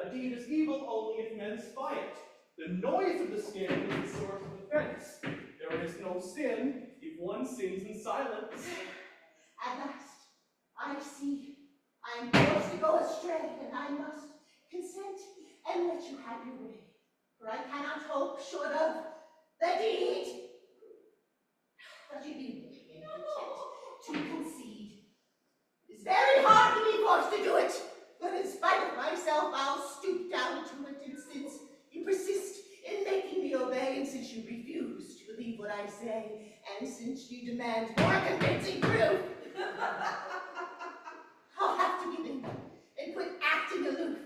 A deed is evil only if men spy it. The noise of the skin is the source of offense. There is no sin if one sins in silence. At last, I see I am forced to go astray, and I must consent and let you have your way. For I cannot hope short of the deed. But you be willing and content to concede. It is very hard to be forced to do it, but in spite of myself, I'll stoop down to it. And since you persist in making me obey, and since you refuse to believe what I say, and since you demand more convincing proof, I'll have to give in and quit acting aloof.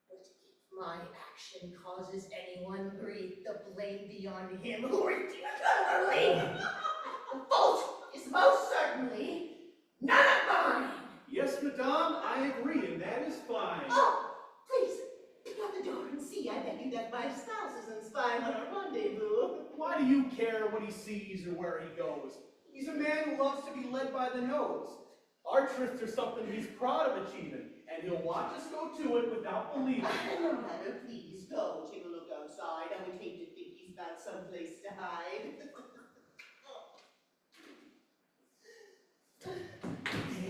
But if my action causes anyone grief, the blame be on him who refused to believe. The fault is most certainly none of mine. Yes, madame, I agree, and that is fine. Oh, please, pick out the door and see. I beg you that my spouse isn't spying on our rendezvous. Why do you care what he sees or where he goes? He's a man who loves to be led by the nose. Our truths are something he's proud of achieving, and he'll watch us go to it without believing. No matter, please go take a look outside. I would hate to think he's got someplace to hide.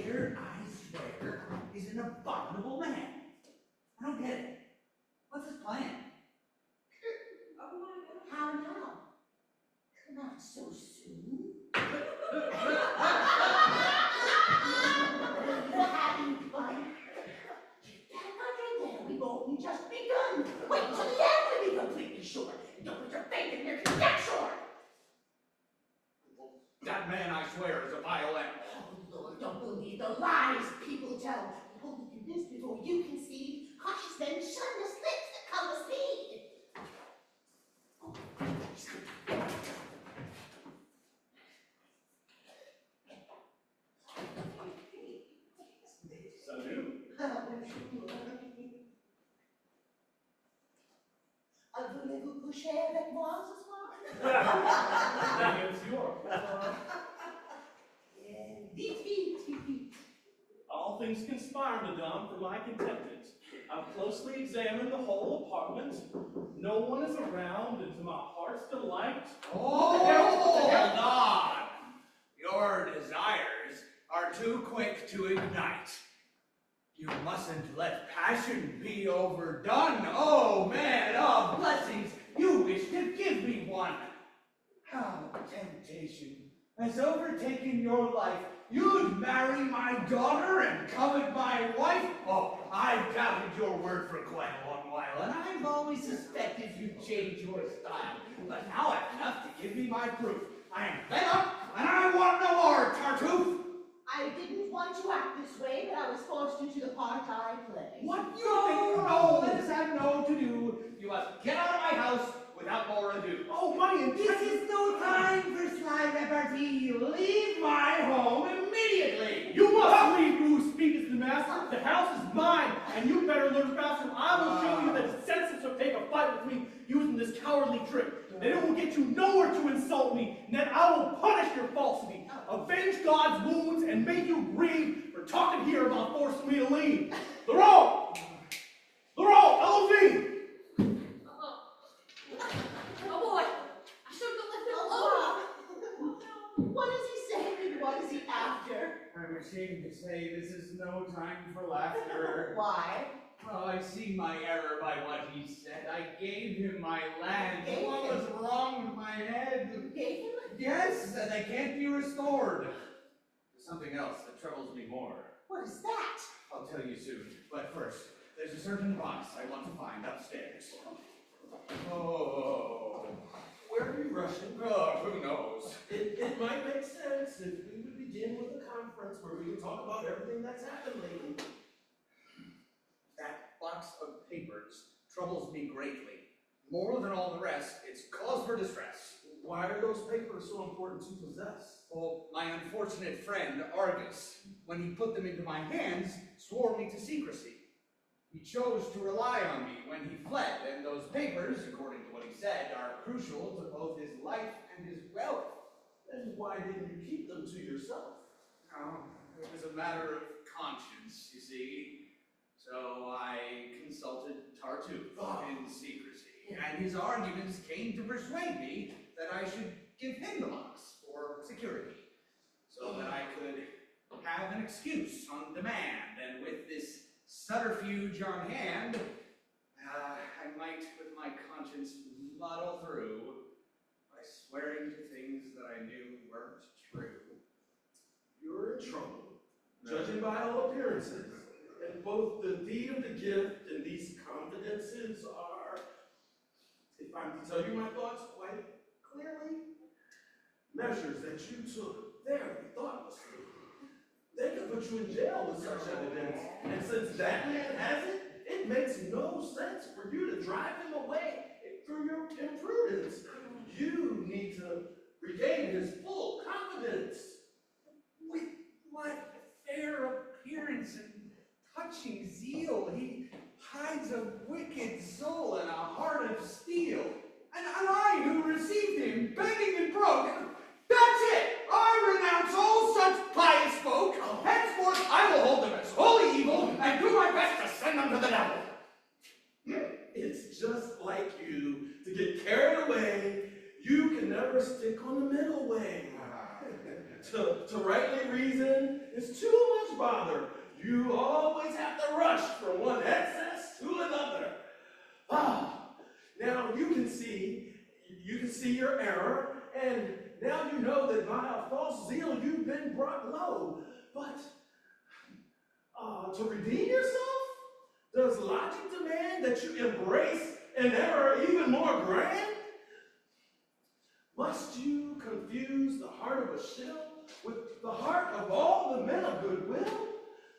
There, I swear, is an abominable man. I don't get it. What's his plan? How now? Not so soon. Happy fun. Get back under there. We've only just begun. Wait till the end to be completely sure. And don't put your faith in your conjecture. That man, I swear, is a vile animal. Oh, Lord, don't believe the lies people tell. Behold, be convinced before you concede. Cautious men shun the slips that come with speed. Salut. Voulez-vous coucher avec moi ce soir? Vite, vite, vite. All things conspire, madame, for my contentment. I've closely examined the whole apartment. No one is around, and to my heart's delight. Hold on! Your desires are too quick to ignite. You mustn't let passion be overdone. Oh, man of blessings, you wish to give me one. How temptation has overtaken your life You'd marry my daughter and covet my wife? Oh, I've doubted your word for quite a long while, and I've always suspected you'd change your style. But now I've enough to give me my proof. I am fed up, and I want no more, Tartuffe! I didn't want to act this way, but I was forced into the part I play. What you no, let us have no to do. You must get out of my house without more ado. Oh, my This is no time for sly repartee. Leave my home immediately. You must leave, who speaketh the master. The house is mine, and you better learn fast, or I will show you that the senses will take a fight with me using this cowardly trick. Then it will get you nowhere to insult me, and then I will punish your falsity, avenge God's wounds, and make you grieve for talking here about forcing me to leave. Laurent! Laurent, LOV! Oh boy, I should have left it alone. What is he saying and what is he after? I'm ashamed to say this is no time for laughter. Why? Oh, I see my error by what he said. I gave him my land. Gave What him? was wrong with my head? You gave him? Yes, and they can't be restored. There's something else that troubles me more. What is that? I'll tell you soon. But first, there's a certain box I want to find upstairs. Oh, Where are you rushing? oh, who knows? It might make sense if we would begin with a conference where we can talk about everything that's happened lately. That box of papers troubles me greatly. More than all the rest, it's cause for distress. Why are those papers so important to possess? Well, my unfortunate friend, Argus, when he put them into my hands, swore me to secrecy. He chose to rely on me when he fled, and those papers, according to what he said, are crucial to both his life and his wealth. Then why didn't you keep them to yourself? Oh, it was a matter of conscience, you see. So I consulted Tartuffe in secrecy, and his arguments came to persuade me that I should give him the box for security, so that I could have an excuse on demand, and with this subterfuge on hand, I might, with my conscience, muddle through by swearing to things that I knew weren't true. You're in trouble, judging by all appearances. And both the deed of the gift and these confidences are, if I'm to tell you my thoughts quite clearly, measures that you took very thoughtlessly. They could put you in jail with such evidence, and since that man has it, it makes no sense for you to drive him away through your imprudence. You need to regain his full confidence. With what fair appearance and touching zeal, he hides a wicked soul and a heart of steel. And I, who received him, begging and broke, that's it! I renounce all such pious folk. Henceforth, I will hold them as wholly evil and do my best to send them to the devil. It's just like you to get carried away. You can never stick on the middle way. To rightly reason is too much bother. You always have to rush from one excess to another. Now you can see your error, and now you know that by a false zeal you've been brought low. But to redeem yourself, does logic demand that you embrace an error even more grand? Must you confuse the heart of a shill with the heart of all the men of goodwill?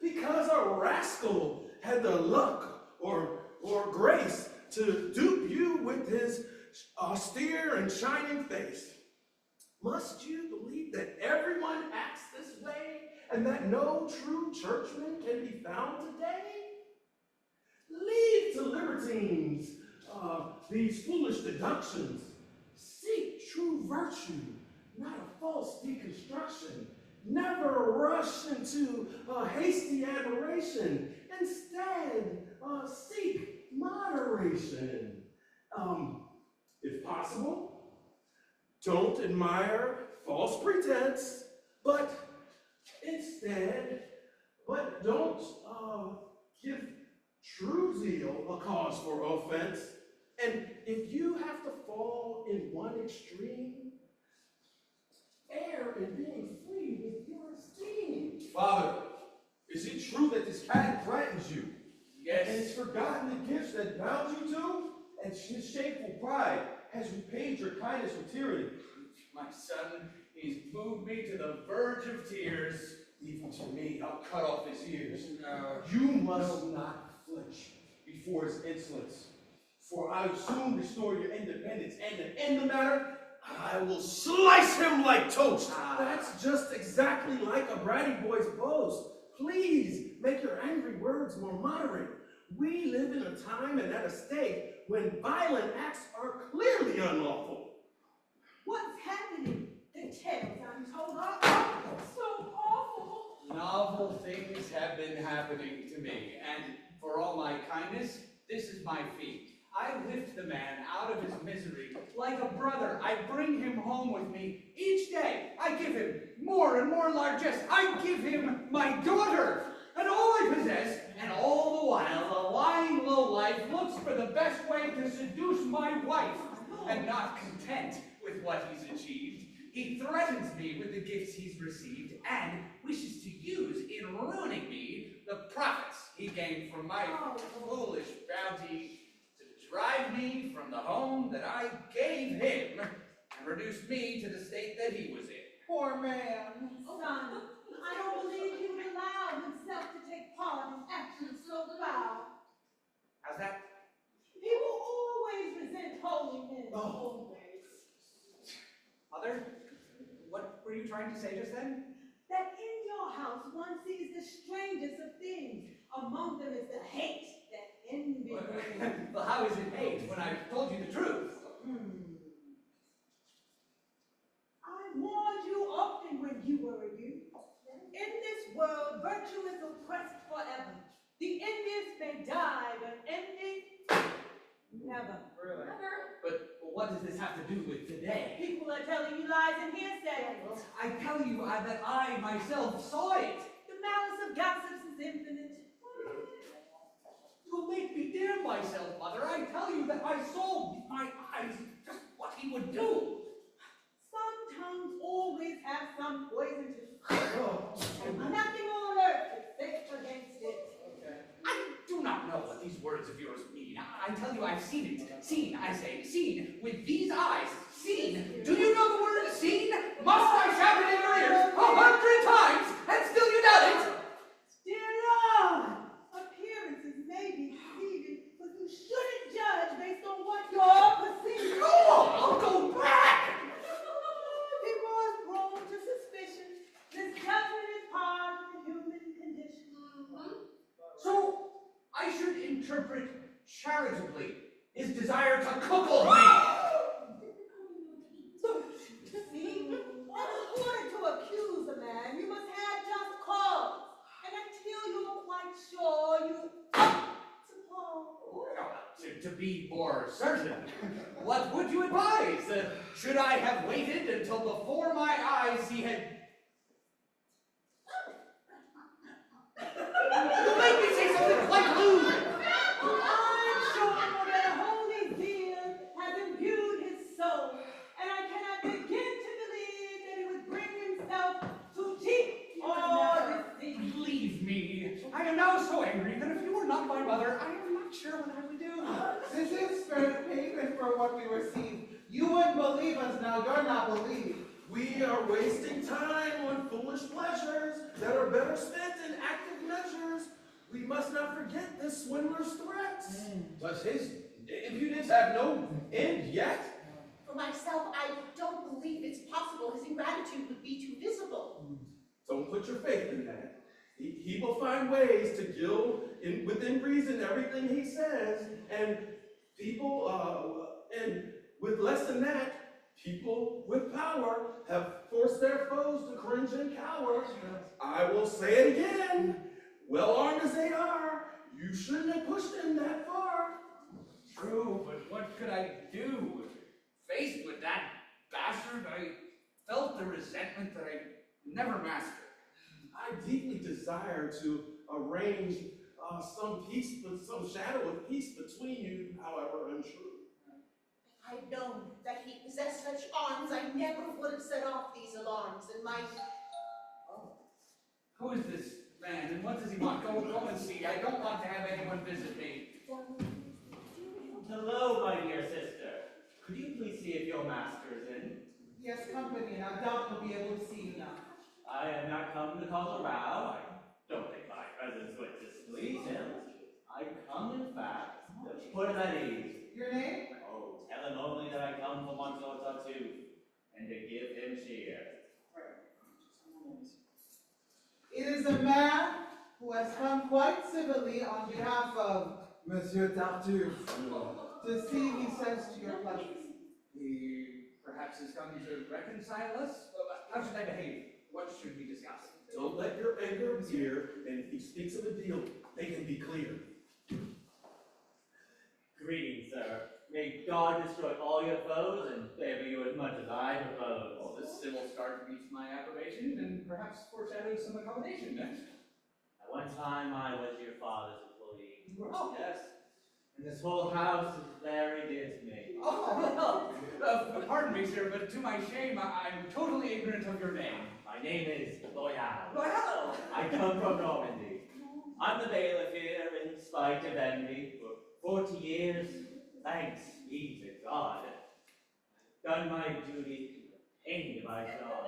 Because a rascal had the luck or grace to dupe you with his austere and shining face. Must you believe that everyone acts this way and that no true churchman can be found today? Leave to libertines these foolish deductions. Seek true virtue, not a false deconstruction. Never rush into hasty admiration. Instead, seek moderation. If possible, don't admire false pretense, but don't give true zeal a cause for offense. And if you have to fall in one extreme, err in being free with your esteem. Father, is it true that this cat threatens you? Yes. And has forgotten the gifts that bound you to? And his shameful pride has repaid your kindness with tyranny. My son, he's moved me to the verge of tears. Even to me, I'll cut off his ears. No. You must not flinch before his insolence. For I will soon restore your independence, and to end the matter, I will slice him like toast. That's just exactly like a bratty boy's boast. Please make your angry words more moderate. We live in a time and at a state when violent acts are clearly unlawful. What's happening? The tales I'm told are awful. So awful. Novel things have been happening to me, and for all my kindness, this is my fee. I lift the man out of his misery like a brother. I bring him home with me each day. I give him more and more largesse. I give him my daughter and all I possess, and all the while the lying lowlife looks for the best way to seduce my wife. And not content with what he's achieved, he threatens me with the gifts he's received and wishes to use in ruining me the profits he gained from my foolish bounty to drive me from the home that I gave him and reduce me to the state that he was in. Poor man. Son, I don't believe he would allow himself to take part in actions so foul. How's that? People always resent holy men. Always. Mother, what were you trying to say just then? That in your house one sees the strangest of things. Among them is the hate that envy brings. Well, how is it hate when I've told you the truth? I warned you often when you were a youth. In this world, virtue is oppressed forever. The envious may die, but envy, never. Really? But what does this have to do with today? People are telling you lies and hearsay. I tell you that I myself saw it. The malice of gossips is infinite. You'll make me damn myself, Mother. I tell you that I saw with my eyes just what he would do. Some tongues always have some poison to Nothing on earth is safe against it. I do not know what these words of yours mean. I tell you I've seen it. Seen, I say, seen with these eyes. Seen. Do you know the word seen? Must I shout it in your ears 100 times and still you doubt it? Dear Lord, appearances may be deceiving, but you shouldn't judge based on what you're perceiving. Go on, I'll go back. People are prone to suspicion. Misjudgment is part of the human condition. So I should interpret charitably his desire to cuckold me. See, in order to accuse a man, you must have just cause. And until you're quite sure, you suppose. To be more certain, what would you advise? Should I have waited until before my eyes he had... You make me say something quite lewd! I'm sure that a holy zeal has imbued his soul, and I cannot begin to believe that he would bring himself to cheat or deceive. Believe me, I am now so angry that if you were not my mother, I am not sure what I would do. This is fair payment for what we received. You wouldn't believe us now, you're not believed. We are wasting time on foolish pleasures that are better spent in active measures. We must not forget this swindler's threats. Does his impudence have no end yet? For myself, I don't believe it's possible his ingratitude would be too visible. Don't put your faith in that. He will find ways to gild within reason everything he says, and people, and with less than that, people with power have forced their foes to cringe and cower. I will say it again. Well armed as they are, you shouldn't have pushed them that far. True, but what could I do? Faced with that bastard, I felt the resentment that I never mastered. I deeply desire to arrange some peace, but some shadow of peace between you, however untrue. If I'd known that he possessed such arms, I never would have set off these alarms, and my... Who is this man, and what does he want? Go and see. I don't want to have anyone visit me. Hello, my dear sister. Could you please see if your master is in? Yes, company, and I doubt we'll be able to see you now. I have not come to cause a row. I don't think my presence would displease him. I come, in fact, to put him at ease. Your name? Oh, tell him only that I come for Monsieur Tartuffe, and to give him cheer. It is a man who has come quite civilly on behalf of Monsieur Tartuffe to see, he says, to your pleasure. He perhaps has come to reconcile us? How should I behave? What should we discuss? Don't let your anger appear, and if he speaks of a deal, make him be clear. Greetings, sir. May God destroy all your foes and favor you as much as I propose. Well, this civil start meets my approbation, and perhaps foreshadows some accommodation next. At one time, I was your father's employee. You were? Yes. And this whole house is very dear to me. Oh, well, pardon me, sir, but to my shame, I'm totally ignorant of your name. My name is Loyal. Well, I come from Normandy. I'm the bailiff here in spite of envy. For 40 years, thanks be to God, done my duty in my job.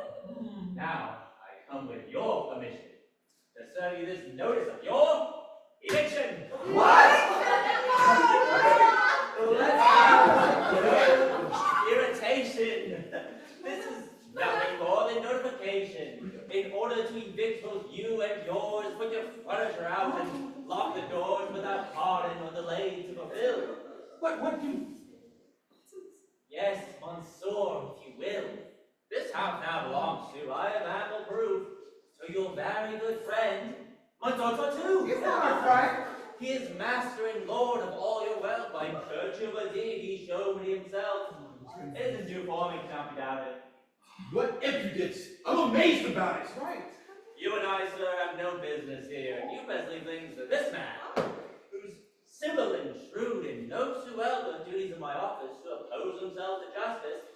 Now, I come with your permission to serve you this notice of your eviction. Let's have irritation. This is nothing more than notification. In order to evict both you and yours, put your furniture out and lock the doors without pardon or delay to fulfill. but what do... Yes, Monsieur, if you will. This house now belongs to, I have ample proof, to your very good friend, Monsieur Tartuffe. He's not our friend. He is master and lord of all your wealth. By virtue of a deed he showed me himself. It isn't due for me to not be doubted. What impudence! I'm amazed about it! Right. You and I, sir, have no business here. You best leave things to this man, who's civil and shrewd and knows too well the duties of my office to oppose himself to justice.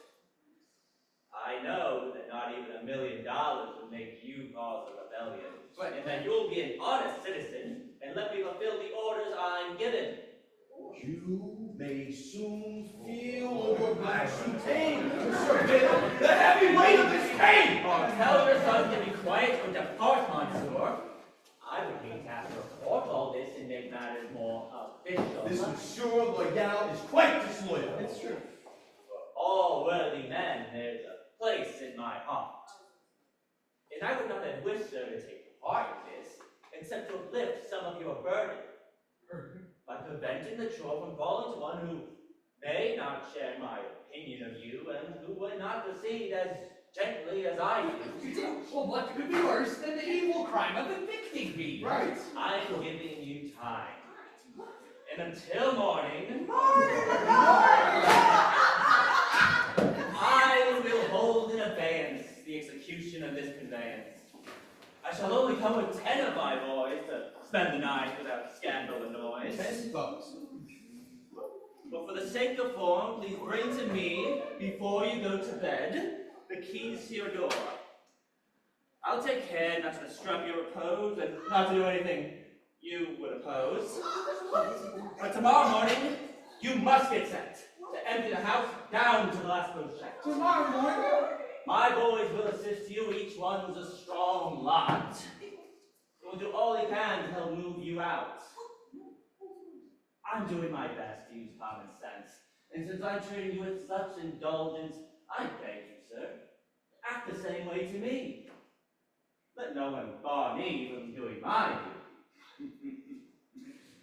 I know that not even $1 million would make you cause a rebellion, and that you'll be an honest citizen and let me fulfill the orders I'm given. You may soon feel your black soutane, Monsieur Biddle, the heavy weight of this cane! Oh, tell your son to be quiet or depart, Monsieur. I would hate to have to report all this and make matters more official. This Monsieur Loyal is quite disloyal. It's true. For all worthy men, there's a place in my heart. And I would not have wished, sir, to take part in this, except to uplift some of your burden, by preventing the chore from falling to one who may not share my opinion of you, and who would not proceed as gently as I do. Well, what could be worse than the evil crime of evicting me? Right. I'm giving you time. And until morning, I will hold in abeyance the execution of this conveyance. I shall only come with 10 of my boys to spend the night without scandal and noise. 10 bucks. But for the sake of form, please bring to me, before you go to bed, the keys to your door. I'll take care not to disrupt your repose and not to do anything you would oppose. But tomorrow morning, you must get sent to empty the house down to the last post check. Tomorrow morning? My boys will assist you, each one's a strong lot. He will do all he can to help move you out. I'm doing my best to use common sense, and since I'm treating you with such indulgence, I beg you, sir, act the same way to me. Let no one bar me from doing my duty.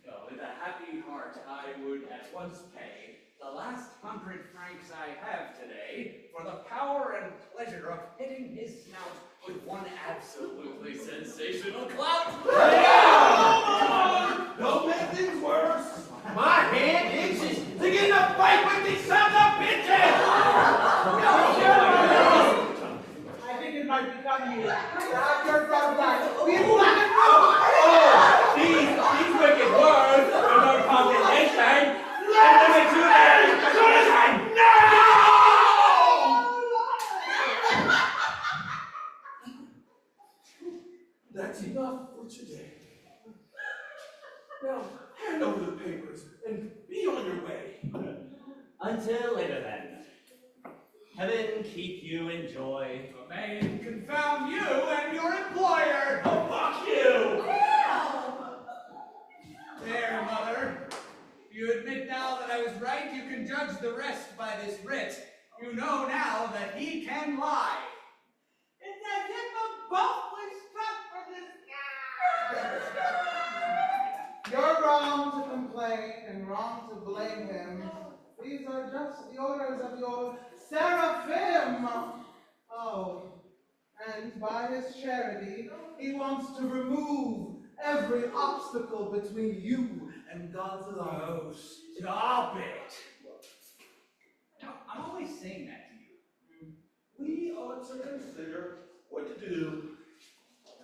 Well, with a happy heart, I would at once pay the last 100 francs I have today for the power and pleasure of hitting his snout with one absolutely sensational clout. Don't make things worse. My hand itches to get in a fight with these sons of bitches! I think it might become you to have your front line. We These wicked words are no condemnation. And let me do that as soon as I That's Until later then. Heaven keep you in joy. May it confound you and your employer. Oh, fuck you! There, Mother. If you admit now that I was right, you can judge the rest by this writ. You know now that he can lie. It's as if a bolt was struck from the sky. You're wrong to complain and wrong to blame him. These are just the orders of your seraphim. Oh, and by his charity, he wants to remove every obstacle between you and God's love. Oh, stop it. Now, I'm always saying that to you. We ought to consider what to do.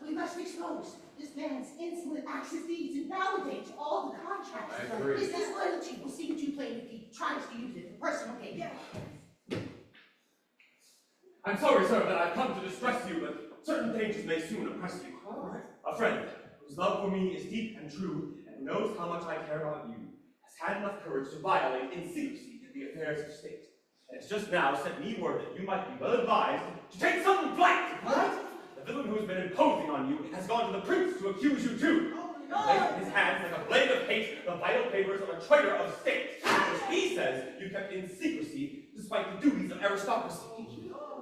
We must expose this man's insolent acts and deeds and validate all the contracts. I agree. His disloyalty will see too plain if he tries to use it for personal gain. I'm sorry, sir, that I've come to distress you, but certain dangers may soon oppress you. A friend whose love for me is deep and true, and who knows how much I care about you, has had enough courage to violate in secrecy the affairs of state, and has just now sent me word that you might be well advised to take some flight. What? The villain who has been imposing on you has gone to the prince to accuse you too. Placed in his hands like a blade of hate the vital papers of a traitor of state, which he says you kept in secrecy despite the duties of aristocracy.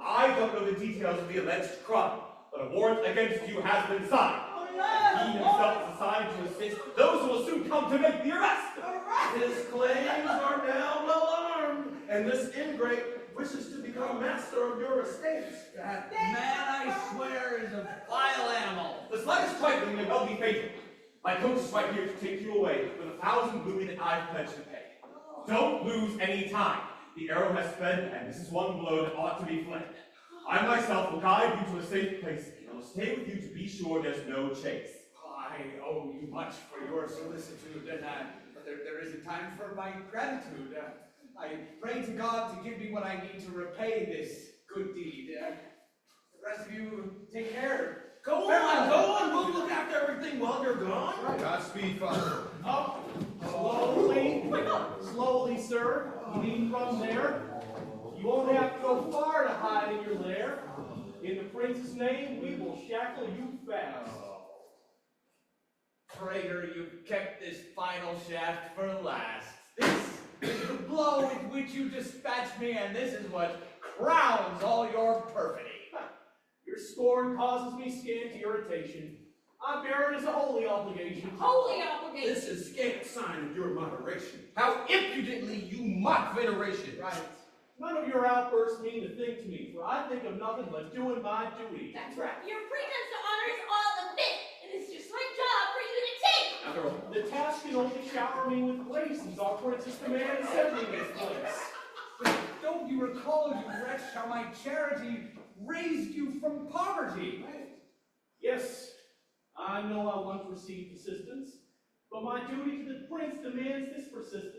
I don't know the details of the alleged crime, but a warrant against you has been signed. He himself is assigned to assist those who will soon come to make the arrest. His claims are now well armed, and this ingrate wishes to become master of your estates. That man, I swear, is a vile animal. The slightest trifling may well be fatal. My coach is right here to take you away with 1,000 louis that I've pledged to pay. Don't lose any time. The arrow has sped, and this is one blow that ought to be fled. I myself will guide you to a safe place, and will stay with you to be sure there's no chase. I owe you much for your solicitude, and but there isn't time for my gratitude. I pray to God to give me what I need to repay this good deed. The rest of you take care. Go on, we'll look after everything while you're gone. Godspeed, Father. Up, slowly, sir. You needn't run there. You won't have to go far to hide in your lair. In the prince's name, we will shackle you fast. Traitor, you've kept this final shaft for last. This is the blow with which you dispatched me, and this is what crowns all your perfidy. Your scorn causes me scant irritation. I bear it as a holy obligation. Holy obligation. This is scant sign of your moderation. How impudently you mock veneration. Right. None of your outbursts mean a thing to me, for I think of nothing but doing my duty. That's right. Your pretense to honor is all a myth, and it's just my job for you to take. After all, the task can only shower me with grace, as our prince's command sent me this place. But don't you recall, you wretch, how my charity raised you from poverty? Yes, I know I once received assistance, but my duty to the prince demands this persistence.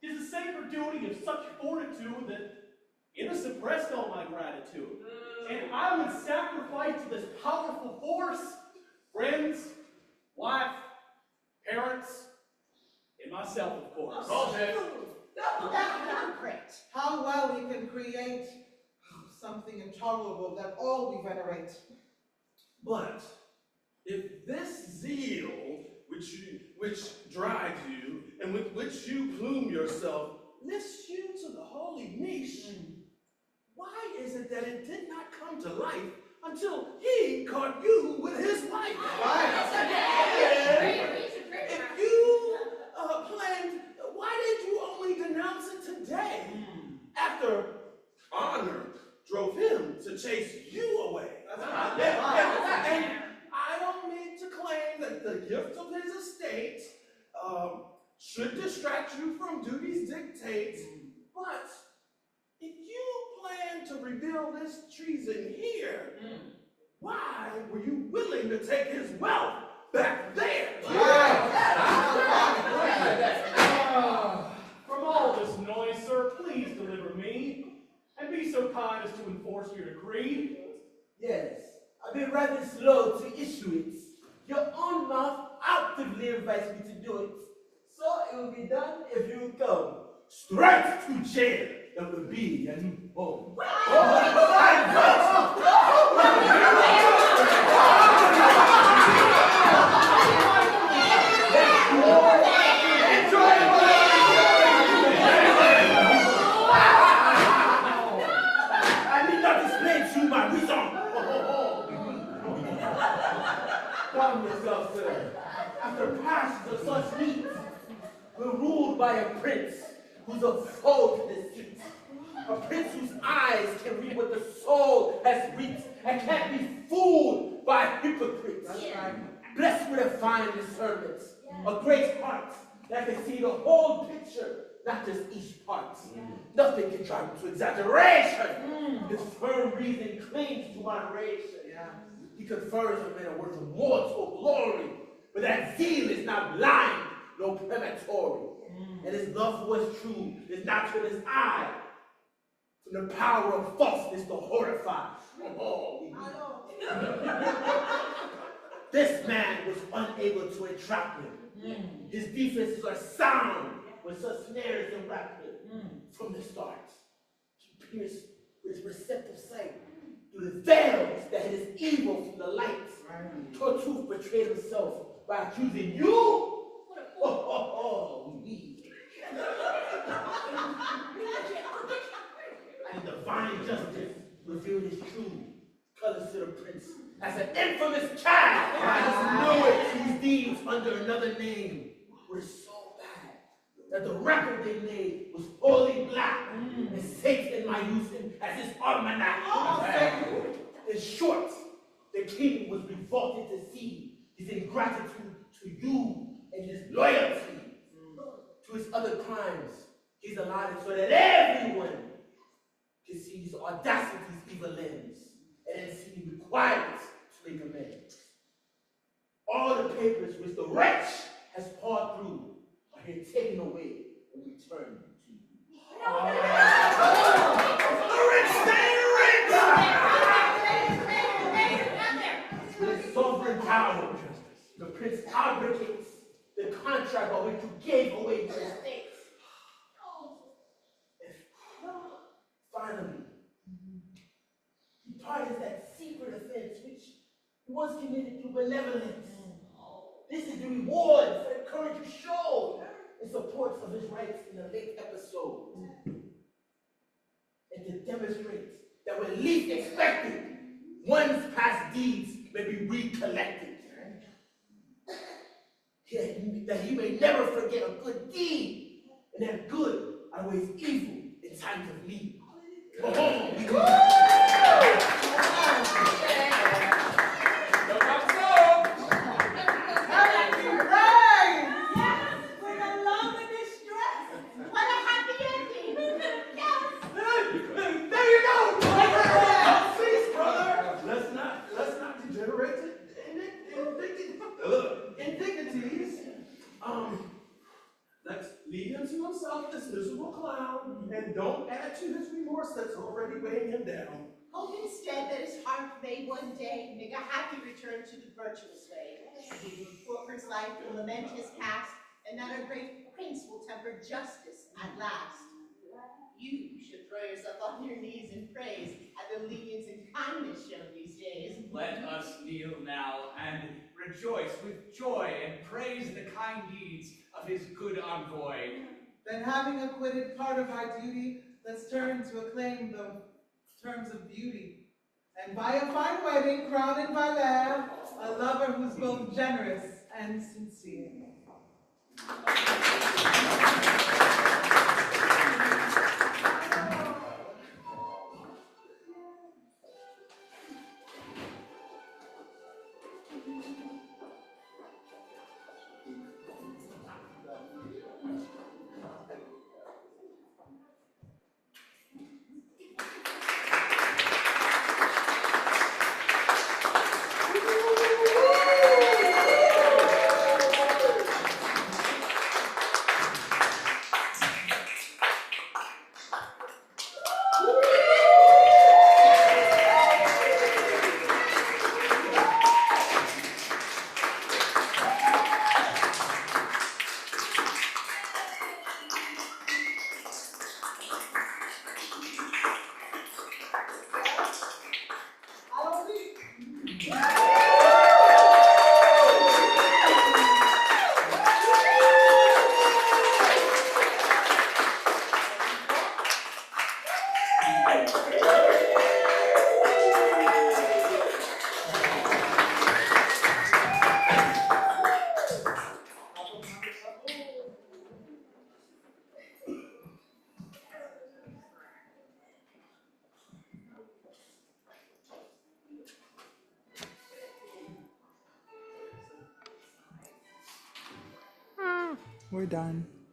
It is a sacred duty of such fortitude that it has suppressed all my gratitude. And I would sacrifice to this powerful force friends, wife, parents, and myself, of course. Not great. How well he can create something intolerable that all we venerate. But if this zeal which drives you and with which you plume yourself lifts you to the holy niche, why is it that it did not come to life until he caught you with his wife? If you planned, why did you only denounce it today? After honor drove him to chase you away. And I don't mean to claim that the gift of his estate should distract you from duty's dictates, but if you plan to reveal this treason here, why were you willing to take his wealth back there? From all this noise, sir, please deliver me, and be so kind as to enforce your decree. Yes, I've been rather slow to issue it. Your own mouth actively invites me to do it, so it will be done if you will come. straight to jail. That would be a new home. I need not explain to you my reason. Calm yourself, sir. After passions of such needs, we're ruled by a prince who's a foe to deceit. A prince whose eyes can read what the soul has reaped and can't be fooled by hypocrites. Blessed with a fine discernment, a great heart that can see the whole picture, not just each part. Nothing can drive him to exaggeration. His firm reason clings to moderation. He confers on men a worth of mortal glory, but that zeal is not blind, no prematory. And his love was true, is not to his eye, from the power of falseness to horrify. This man was unable to entrap him. His defenses are sound with such snares and rapid. From the start, he pierced with his receptive sight through the veils that hid his evil from the light. Tartuffe betrayed himself by accusing you. Me. And divine justice revealed his true colors to the prince as an infamous child. I knew it. These deeds under another name were so bad that the record they made was wholly black, and Satan might use him as his almanac. In short, the king was revolted to see his ingratitude to you and his loyalty to his other crimes. He's allowed it so that everyone can see his audacity's evil limbs and then see him required to make amends. All the papers which the wretch has pawed through are here taken away and returned to you. The rich stay rich! With his sovereign power, the prince abrogates the contract by which you gave away your estates. Finally, he pardons that secret offense which was committed through benevolence. This is the reward for the courage you showed in support of his rights in the late episode. And to demonstrate that when least expected, one's past deeds may be recollected. That he may never forget a good deed, and that good outweighs evil in times of need. Let's leave him to himself, this miserable clown, and don't add to his remorse that's already weighing him down. Hope instead that his heart may one day make a happy return to the virtuous way. The poor prince's life will lament his past, and that our great prince will temper justice at last. You should throw yourself on your knees in praise at the lenience and kindness shown these days. Let us kneel now and rejoice with joy and praise the kind deeds of his good envoy. Then, having acquitted part of our duty, let's turn to acclaim the terms of beauty. And by a fine wedding, crowned by love, a lover who's both generous and sincere. we're done.